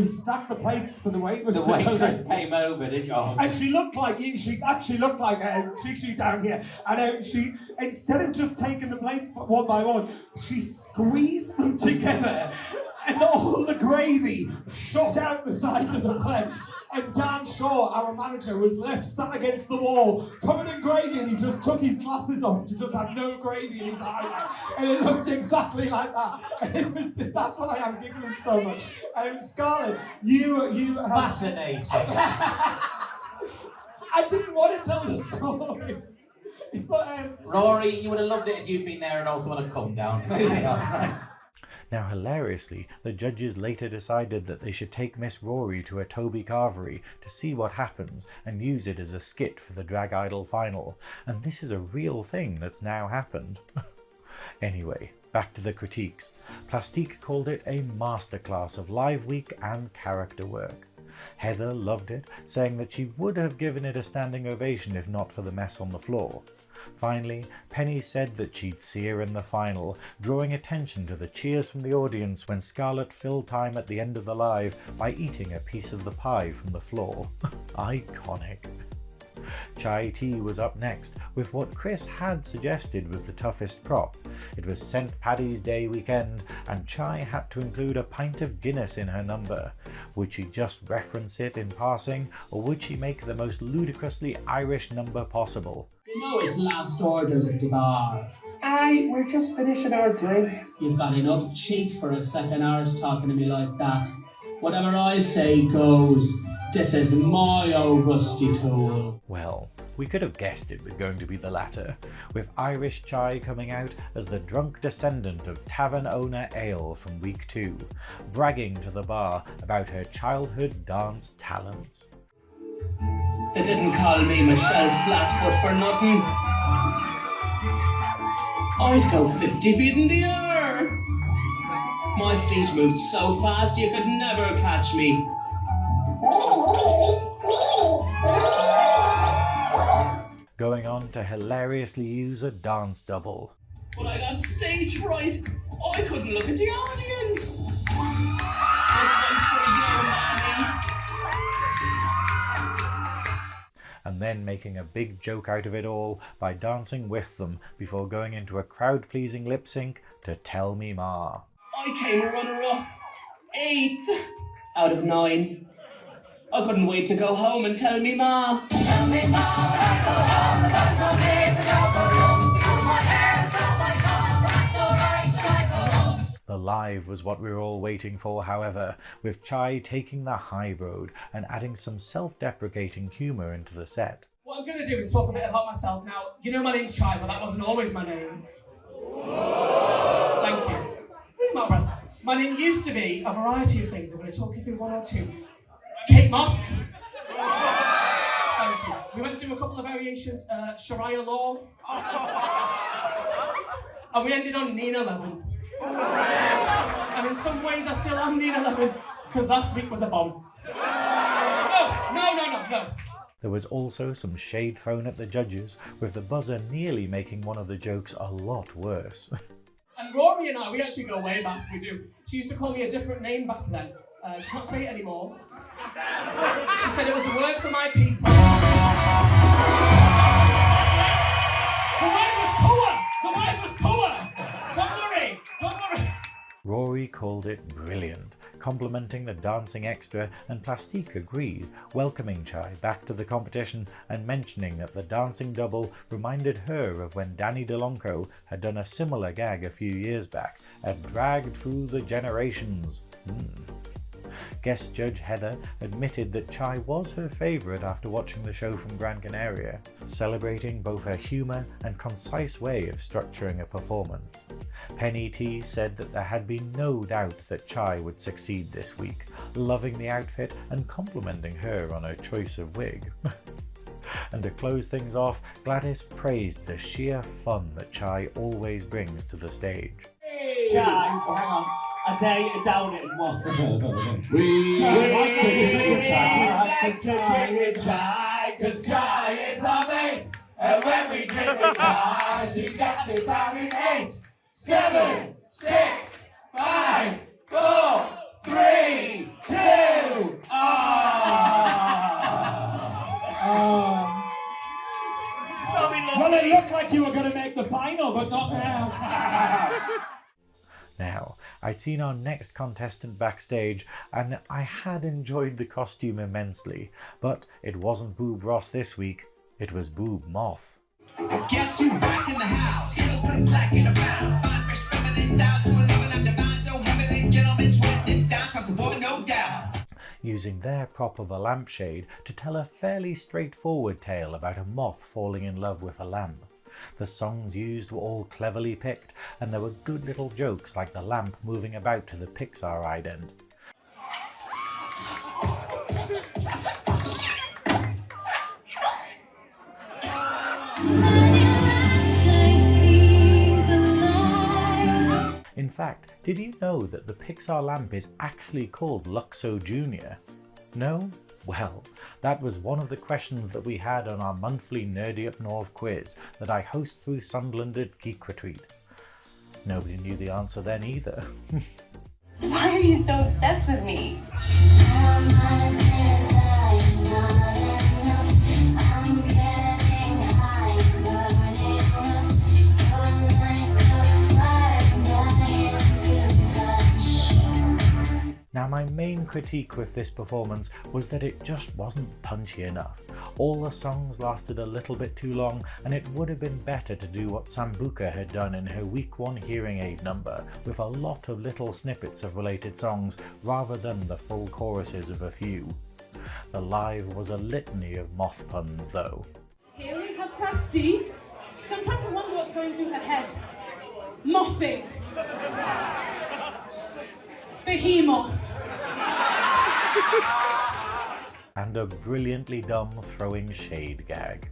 Speaker 2: stacked the plates for the waitress.
Speaker 6: The waitress came over, didn't you?
Speaker 2: And she looked like you. She actually looked like Gigi down here, and she, instead of just taking the plates one by one, she squeezed them together, and all the gravy shot out the sides of the plate. And Dan Shaw, our manager, was left sat against the wall, covered in gravy, and he just took his glasses off to just have no gravy in his eye, and it looked exactly like that. And that's why I'm giggling so much. Sxarlett, you
Speaker 7: fascinating.
Speaker 2: I didn't want to tell the story. But,
Speaker 6: Rory, you would have loved it if you'd been there and also want to come down.
Speaker 1: Now hilariously, the judges later decided that they should take Miss Rory to a Toby Carvery to see what happens and use it as a skit for the Drag Idol final, and this is a real thing that's now happened. Anyway, back to the critiques. Plastique called it a masterclass of live week and character work. Heather loved it, saying that she would have given it a standing ovation if not for the mess on the floor. Finally, Penny said that she'd see her in the final, drawing attention to the cheers from the audience when Sxarlett filled time at the end of the live by eating a piece of the pie from the floor. Iconic. Chai Tea was up next with what Cris had suggested was the toughest prop. It was St. Paddy's Day weekend and Chai had to include a pint of Guinness in her number. Would she just reference it in passing, or would she make the most ludicrously Irish number possible?
Speaker 20: You know it's last orders at the bar.
Speaker 17: Aye, we're just finishing our drinks.
Speaker 20: You've got enough cheek for a second hour's talking to me like that. Whatever I say goes. This is my old rusty tool.
Speaker 1: Well, we could have guessed it was going to be the latter, with Irish Chai coming out as the drunk descendant of tavern owner Ale from week 2, bragging to the bar about her childhood dance talents.
Speaker 20: They didn't call me Michelle Flatfoot for nothing. I'd go 50 feet in the air. My feet moved so fast you could never catch me.
Speaker 1: Going on to hilariously use a dance double.
Speaker 20: But I got stage fright. I couldn't look at the audience. This one's for you, Mommy.
Speaker 1: And then making a big joke out of it all by dancing with them before going into a crowd-pleasing lip-sync to Tell Me Ma.
Speaker 20: I came runner-up. 8th out of 9. I couldn't wait to go home and tell me ma. Tell me ma, when I go home, the guys won't leave, the girls are young, the good my hair is not like home, that's alright till I go home.
Speaker 1: The live was what we were all waiting for, however, with Chai taking the high road and adding some self-deprecating humour into the set.
Speaker 20: What I'm going to do is talk a bit about myself now. You know my name's Chai, but that wasn't always my name. Thank you. Where's my brother? My name used to be a variety of things. I'm going to talk you through one or two. Kate Moss. Thank you. We went through a couple of variations. Sharia law. And we ended on Nina 11. And in some ways I still am Nina 11, because last week was a bomb. No.
Speaker 1: There was also some shade thrown at the judges, with the buzzer nearly making one of the jokes a lot worse.
Speaker 20: And Rory and I, we actually go way back, we do. She used to call me a different name back then. She can't say it anymore. She said it was a word for my people. The word was poor! Don't worry!
Speaker 1: Rory called it brilliant, complimenting the dancing extra, and Plastique agreed, welcoming Chai back to the competition and mentioning that the dancing double reminded her of when Danny DeLonco had done a similar gag a few years back, and dragged through the generations. Guest judge Heather admitted that Chai was her favourite after watching the show from Gran Canaria, celebrating both her humour and concise way of structuring a performance. Penny T said that there had been no doubt that Chai would succeed this week, loving the outfit and complimenting her on her choice of wig. And to close things off, Gladys praised the sheer fun that Chai always brings to the stage.
Speaker 5: Chai, hang on. I dare you to down it in one.
Speaker 18: We
Speaker 5: like to drink with Chai, cause Chai is our mate. And when we drink with Chai, she gets it down in 8, 7, 6, 5, 4, 3, 2,
Speaker 7: Well, it looked like you were going to make the final, but not now.
Speaker 1: Now, I'd seen our next contestant backstage and I had enjoyed the costume immensely, but it wasn't Boob Ross this week, it was Boob Moth.
Speaker 18: Guess who back in the house? Heels put black in a round. Fine, fresh, feminine style to 11. I'm divine, so heavenly, gentlemen, sweating it's down, cause the boy, no doubt.
Speaker 1: Using their prop of a lampshade to tell a fairly straightforward tale about a moth falling in love with a lamp. The songs used were all cleverly picked, and there were good little jokes like the lamp moving about to the Pixar ident. In fact, did you know that the Pixar lamp is actually called Luxo Jr.? No? Well, that was one of the questions that we had on our monthly Nerdy Up North quiz that I host through Sunderland at Geek Retreat. Nobody knew the answer then either.
Speaker 21: Why are you so obsessed with me?
Speaker 18: I'm
Speaker 1: and my main critique with this performance was that it just wasn't punchy enough. All the songs lasted a little bit too long, and it would have been better to do what Sambuca had done in her week 1 hearing aid number, with a lot of little snippets of related songs rather than the full choruses of a few. The live was a litany of moth puns though.
Speaker 21: Here we have Plastique. Sometimes I wonder what's going through her head. Mothing. Behemoth.
Speaker 1: And a brilliantly dumb throwing shade gag.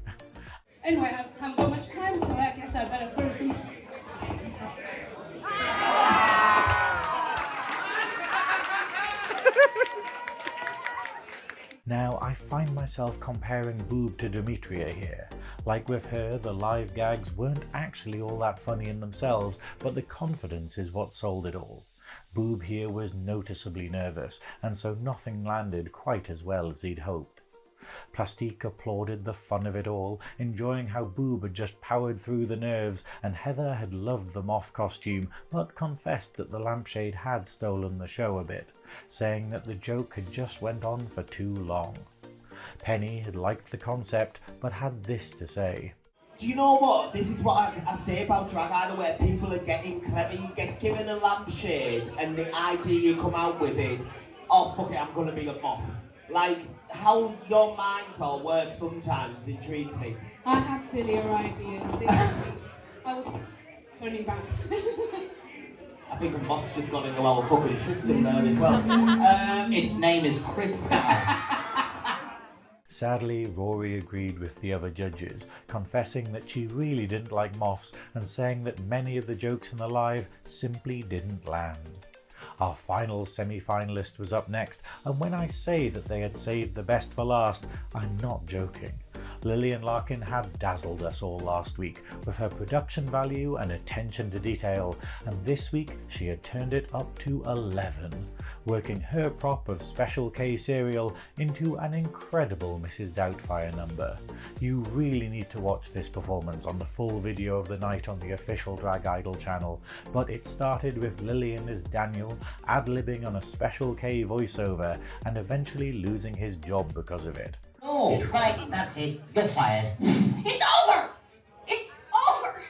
Speaker 21: Anyway, I haven't got much time, so I guess I better throw some...
Speaker 1: Now, I find myself comparing Boob to Demetria here. Like with her, the live gags weren't actually all that funny in themselves, but the confidence is what sold it all. Boob here was noticeably nervous, and so nothing landed quite as well as he'd hoped. Plastique applauded the fun of it all, enjoying how Boob had just powered through the nerves, and Heather had loved the moth costume, but confessed that the lampshade had stolen the show a bit, saying that the joke had just went on for too long. Penny had liked the concept, but had this to say.
Speaker 5: Do you know what? This is what I say about Drag Idol, where people are getting clever. You get given a lampshade, and the idea you come out with is, oh fuck it, I'm gonna be a moth. Like, how your minds all work sometimes intrigues me.
Speaker 21: I had sillier ideas this week. I was turning back.
Speaker 5: I think a moth's just gone into our fucking system there as well.
Speaker 6: Its name is Cris Howe.
Speaker 1: Sadly, Rory agreed with the other judges, confessing that she really didn't like moths and saying that many of the jokes in the live simply didn't land. Our final semi-finalist was up next, and when I say that they had saved the best for last, I'm not joking. Lillian Larkin had dazzled us all last week with her production value and attention to detail, and this week she had turned it up to 11, working her prop of Special K cereal into an incredible Mrs. Doubtfire number. You really need to watch this performance on the full video of the night on the official Drag Idol channel, but it started with Lillian as Daniel ad-libbing on a Special K voiceover and eventually losing his job because of it.
Speaker 4: Oh, right, that's it. You're fired.
Speaker 21: It's over! It's over!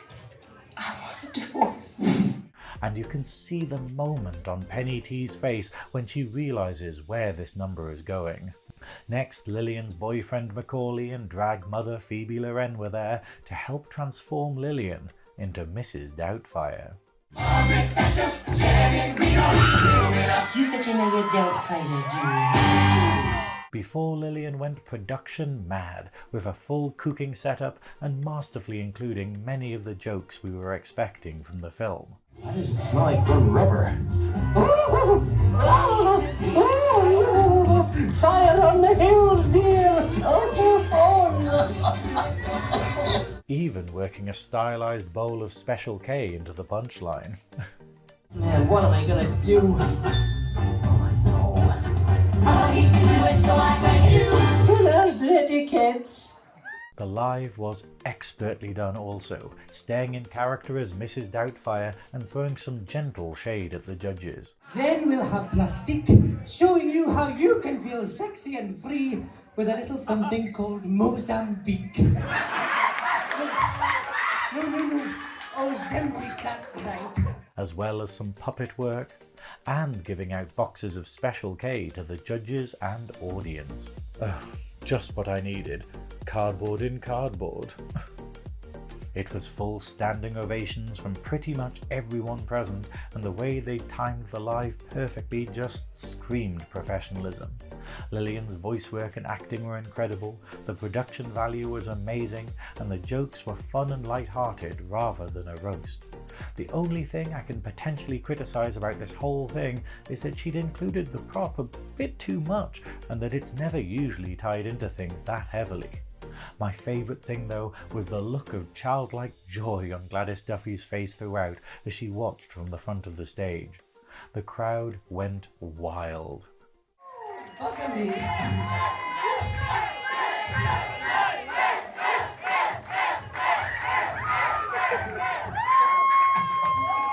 Speaker 21: I want a divorce.
Speaker 1: And you can see the moment on Penny T's face when she realises where this number is going. Next, Lillian's boyfriend Macaulay and drag mother Phoebe Loren were there to help transform Lillian into Mrs. Doubtfire.
Speaker 4: You Virginia, you Doubtfire, do.
Speaker 1: Before Lillian went production mad with a full cooking setup and masterfully including many of the jokes we were expecting from the film.
Speaker 22: Why does it smell like burnt rubber?
Speaker 4: Fire on the hills, dear!
Speaker 1: Even working a stylized bowl of Special K into the punchline.
Speaker 4: Man, what am I gonna do? Oh no. I need to do it so I can do. Dinner's ready, kids.
Speaker 1: The live was expertly done also, staying in character as Mrs. Doubtfire and throwing some gentle shade at the judges.
Speaker 23: Then we'll have Plastique showing you how you can feel sexy and free with a little something called Mozambique. No. Ozempic, that's right.
Speaker 1: As well as some puppet work, and giving out boxes of Special K to the judges and audience. Just what I needed. Cardboard in cardboard. It was full standing ovations from pretty much everyone present, and the way they timed the live perfectly just screamed professionalism. Lillian's voice work and acting were incredible, the production value was amazing, and the jokes were fun and light-hearted rather than a roast. The only thing I can potentially criticise about this whole thing is that she'd included the prop a bit too much, and that it's never usually tied into things that heavily. My favourite thing though was the look of childlike joy on Gladys Duffy's face throughout as she watched from the front of the stage. The crowd went wild.
Speaker 23: Look at me.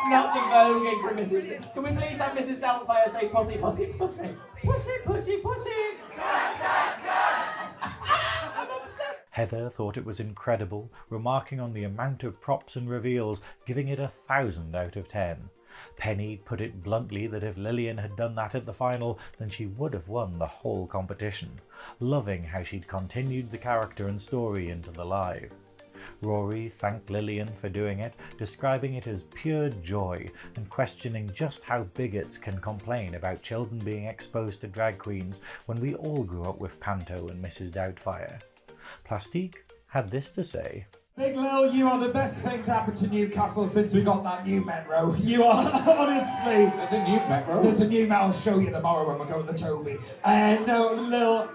Speaker 5: Not the voguing from Mrs. Can we please have Mrs. Doubtfire say pussy, pussy, pussy?
Speaker 23: Pussy, pussy, pussy.
Speaker 1: Heather thought it was incredible, remarking on the amount of props and reveals, giving it 1,000 out of 10. Penny put it bluntly that if Lillian had done that at the final, then she would have won the whole competition, loving how she'd continued the character and story into the live. Rory thanked Lillian for doing it, describing it as pure joy and questioning just how bigots can complain about children being exposed to drag queens when we all grew up with Panto and Mrs. Doubtfire. Plastique had this to say.
Speaker 2: Big Lil, you are the best thing to happen to Newcastle since we got that new metro. You are, honestly.
Speaker 3: There's a new metro?
Speaker 2: There's a new metro. I'll show you tomorrow when we go to the Toby. No, Lil,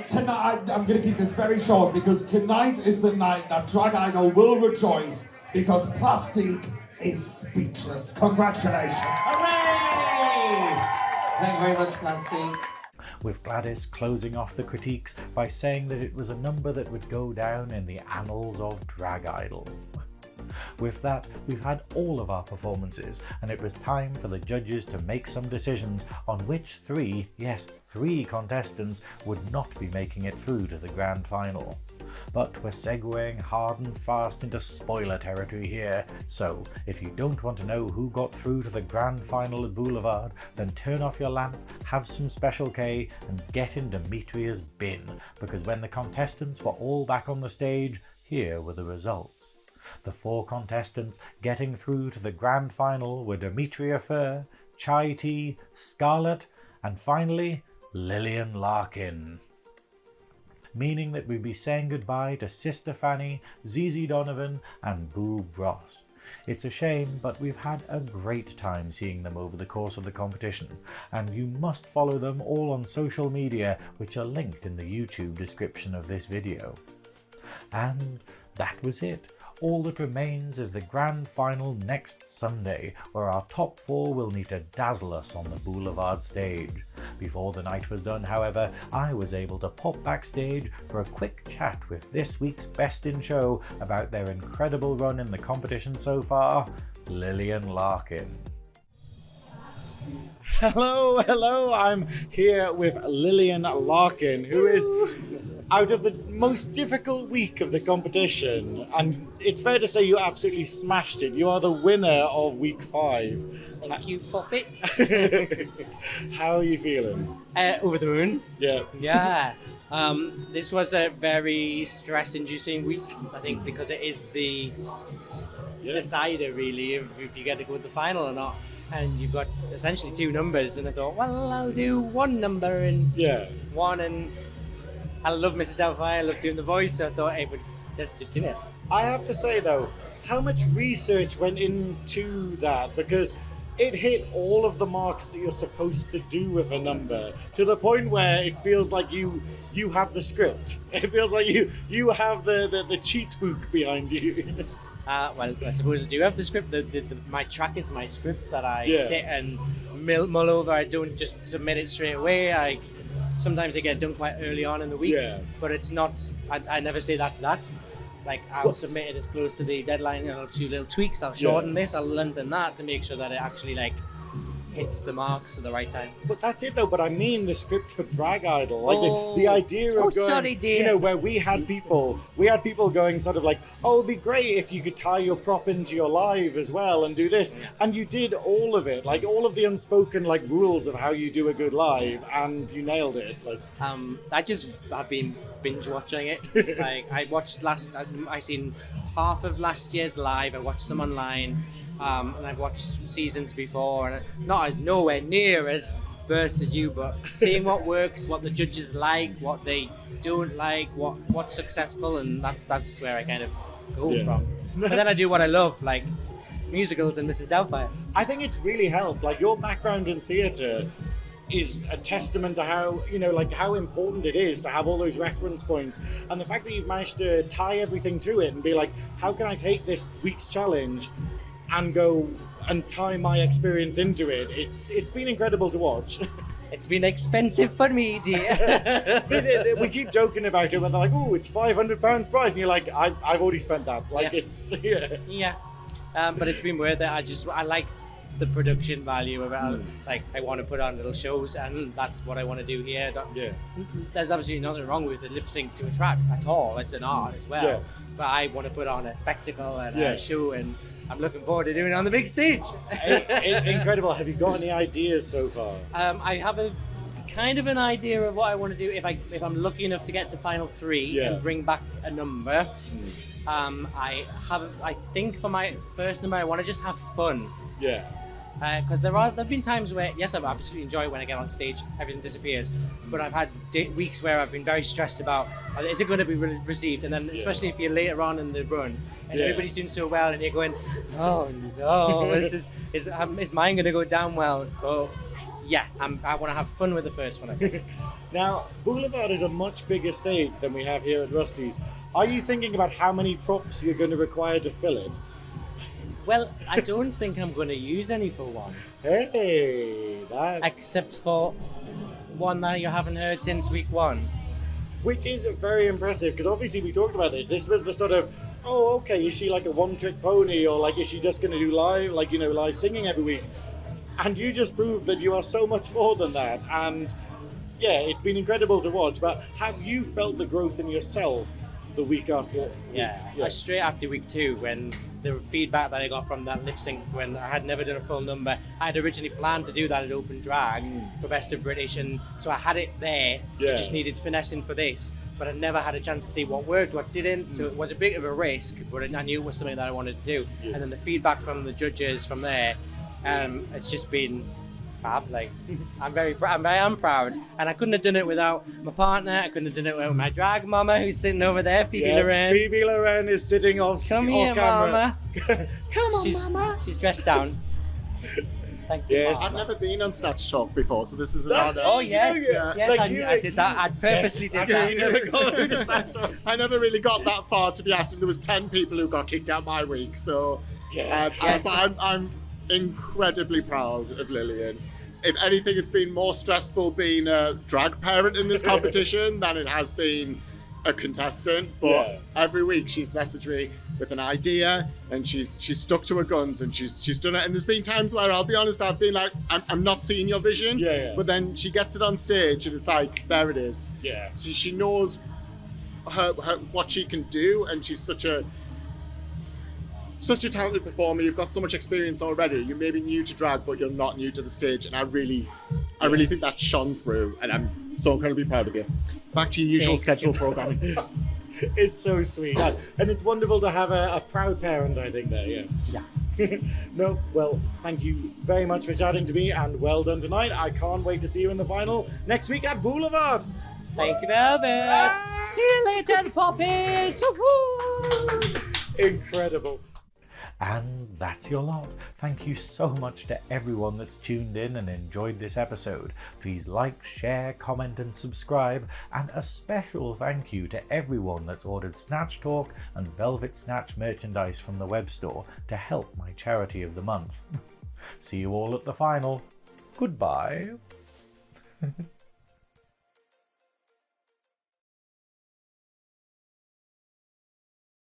Speaker 2: tonight, I'm going to keep this very short because tonight is the night that Drag Idol will rejoice because Plastique is speechless. Congratulations.
Speaker 6: Hooray! Thank you very much, Plastique.
Speaker 1: With Gladys closing off the critiques by saying that it was a number that would go down in the annals of Drag Idol. With that, we've had all of our performances, and it was time for the judges to make some decisions on which three contestants would not be making it through to the grand final. But we're segueing hard and fast into spoiler territory here, so if you don't want to know who got through to the grand final at Boulevard, then turn off your lamp, have some Special K, and get in Demetria's bin, because when the contestants were all back on the stage, here were the results. The 4 contestants getting through to the grand final were Demetria Phurr, Chai Tea, Sxarlett, and finally, Lillian Larkin. Meaning that we'd be saying goodbye to Sister Fanny, Zizi Donovan, and Boob Ross. It's a shame, but we've had a great time seeing them over the course of the competition, and you must follow them all on social media, which are linked in the YouTube description of this video. And that was it. All that remains is the grand final next Sunday, where our top 4 will need to dazzle us on the Boulevard stage. Before the night was done, however, I was able to pop backstage for a quick chat with this week's Best in Show about their incredible run in the competition so far, Lillian Larkin.
Speaker 15: Hello, I'm here with Lillian Larkin, who is out of the most difficult week of the competition, and it's fair to say you absolutely smashed it. You are the winner of week 5.
Speaker 8: Thank you, Poppy.
Speaker 15: How are you feeling?
Speaker 8: Over the moon.
Speaker 15: Yeah.
Speaker 8: Yeah. This was a very stress-inducing week, I think, because it is the decider, really, if you get to go to the final or not. And you've got essentially 2 numbers, and I thought, well, I'll do 1 number and 1, and I love Mrs. Doubtfire, I love doing the voice, so I thought, hey, let's just do it.
Speaker 15: I have to say, though, how much research went into that? Because it hit all of the marks that you're supposed to do with a number, to the point where it feels like you have the script. It feels like you have the cheat book behind you.
Speaker 8: Well, I suppose I do have the script. My track is my script that I sit and mull over. I don't just submit it straight away. Sometimes I get done quite early on in the week, but it's not. I never say that's that. Like, I'll submit it as close to the deadline, and I'll do little tweaks. I'll shorten this, I'll lengthen that to make sure that it actually hits the marks at the right time.
Speaker 15: But that's it though, but I mean the script for Drag Idol. Like the idea of going,
Speaker 8: sorry, dear.
Speaker 15: You know, where we had people going sort of like, oh, it'd be great if you could tie your prop into your live as well and do this. And you did all of it, like all of the unspoken rules of how you do a good live, and you nailed it.
Speaker 8: I've been binge watching it. I watched I seen half of last year's live. I watched them online. And I've watched seasons before, and not nowhere near as versed as you, but seeing what works, what the judges like, what they don't like, what's successful, and that's where I kind of go from. But then I do what I love, like musicals and Mrs. Doubtfire.
Speaker 15: I think it's really helped. Like, your background in theatre is a testament to how, how important it is to have all those reference points, and the fact that you've managed to tie everything to it and be like, how can I take this week's challenge and go and tie my experience into it. It's been incredible to watch.
Speaker 8: It's been expensive for me, dear.
Speaker 15: We keep joking about it when they're like, oh, it's £500 prize, and you're like, I've already spent that. It's
Speaker 8: Yeah. But it's been worth it. I like the production value of it. Like, I want to put on little shows, and that's what I want to do here. There's absolutely nothing wrong with the lip sync to a track at all. It's an art as well.
Speaker 15: Yeah.
Speaker 8: But I want to put on a spectacle and a show, and I'm looking forward to doing it on the big stage.
Speaker 15: It's incredible. Have you got any ideas so far?
Speaker 8: I have a kind of an idea of what I want to do if I'm lucky enough to get to final 3 and bring back a number. I think for my first number I want to just have fun.
Speaker 15: Yeah.
Speaker 8: Because there've been times where, yes, I absolutely enjoy it when I get on stage, everything disappears, but I've had weeks where I've been very stressed about, is it going to be received? And then, especially if you're later on in the run, and everybody's doing so well, and you're going, oh no, is mine going to go down well? But yeah, I want to have fun with the first one, I think.
Speaker 15: Now, Boulevard is a much bigger stage than we have here at Rusty's. Are you thinking about how many props you're going to require to fill it?
Speaker 8: Well, I don't think I'm going to use any for one.
Speaker 15: Hey, that's...
Speaker 8: Except for one that you haven't heard since week 1.
Speaker 15: Which is very impressive, because obviously we talked about this. This was the sort of, oh, okay, is she like a one-trick pony, or like is she just going to do live, like, you know, live singing every week? And you just proved that you are so much more than that. And yeah, it's been incredible to watch. But have you felt the growth in yourself the week after?
Speaker 8: Yeah. Straight after week 2, when the feedback that I got from that lip sync, when I had never done a full number, I had originally planned to do that at Open Drag for Best of British, and so I had it there. I just needed finessing for this, but I never had a chance to see what worked, what didn't. So it was a bit of a risk, but I knew it was something that I wanted to do. And then the feedback from the judges from there, it's just been fab. Like, I'm proud, and I couldn't have done it without my partner. I couldn't have done it without my drag mama, who's sitting over there, Phoebe Loren.
Speaker 15: Phoebe Loren is sitting off
Speaker 8: here,
Speaker 15: camera.
Speaker 8: Mama. Come on, Mama. She's dressed down. Thank you.
Speaker 9: Yes. I've never been on SnatchTalk before, so this is an honor.
Speaker 8: Oh yes, yes, I did that. I purposely did that.
Speaker 9: I never really got that far, to be honest. And there was 10 people who got kicked out my week, so I'm incredibly proud of Lillian. If anything, it's been more stressful being a drag parent in this competition than it has been a contestant. But every week she's messaged me with an idea, and she's stuck to her guns, and she's done it. And there's been times where, I'll be honest, I've been like, I'm not seeing your vision. But then she gets it on stage, and it's like, there it is. She knows her what she can do, and she's such a talented performer. You've got so much experience already. You're maybe new to drag, but you're not new to the stage, and I really think that shone through, and I'm so incredibly proud of you. Back to your usual schedule programming.
Speaker 15: It's so sweet, and it's wonderful to have a proud parent, I think, there. No, well, thank you very much for chatting to me, and well done tonight. I can't wait to see you in the final next week at Boulevard.
Speaker 8: Thank you, Velvet. See you later, Poppins.
Speaker 15: Incredible.
Speaker 1: And that's your lot. Thank you so much to everyone that's tuned in and enjoyed this episode. Please like, share, comment and subscribe, and a special thank you to everyone that's ordered SnatchTalk and Velvet Snatch merchandise from the web store to help my charity of the month. See you all at the final. Goodbye.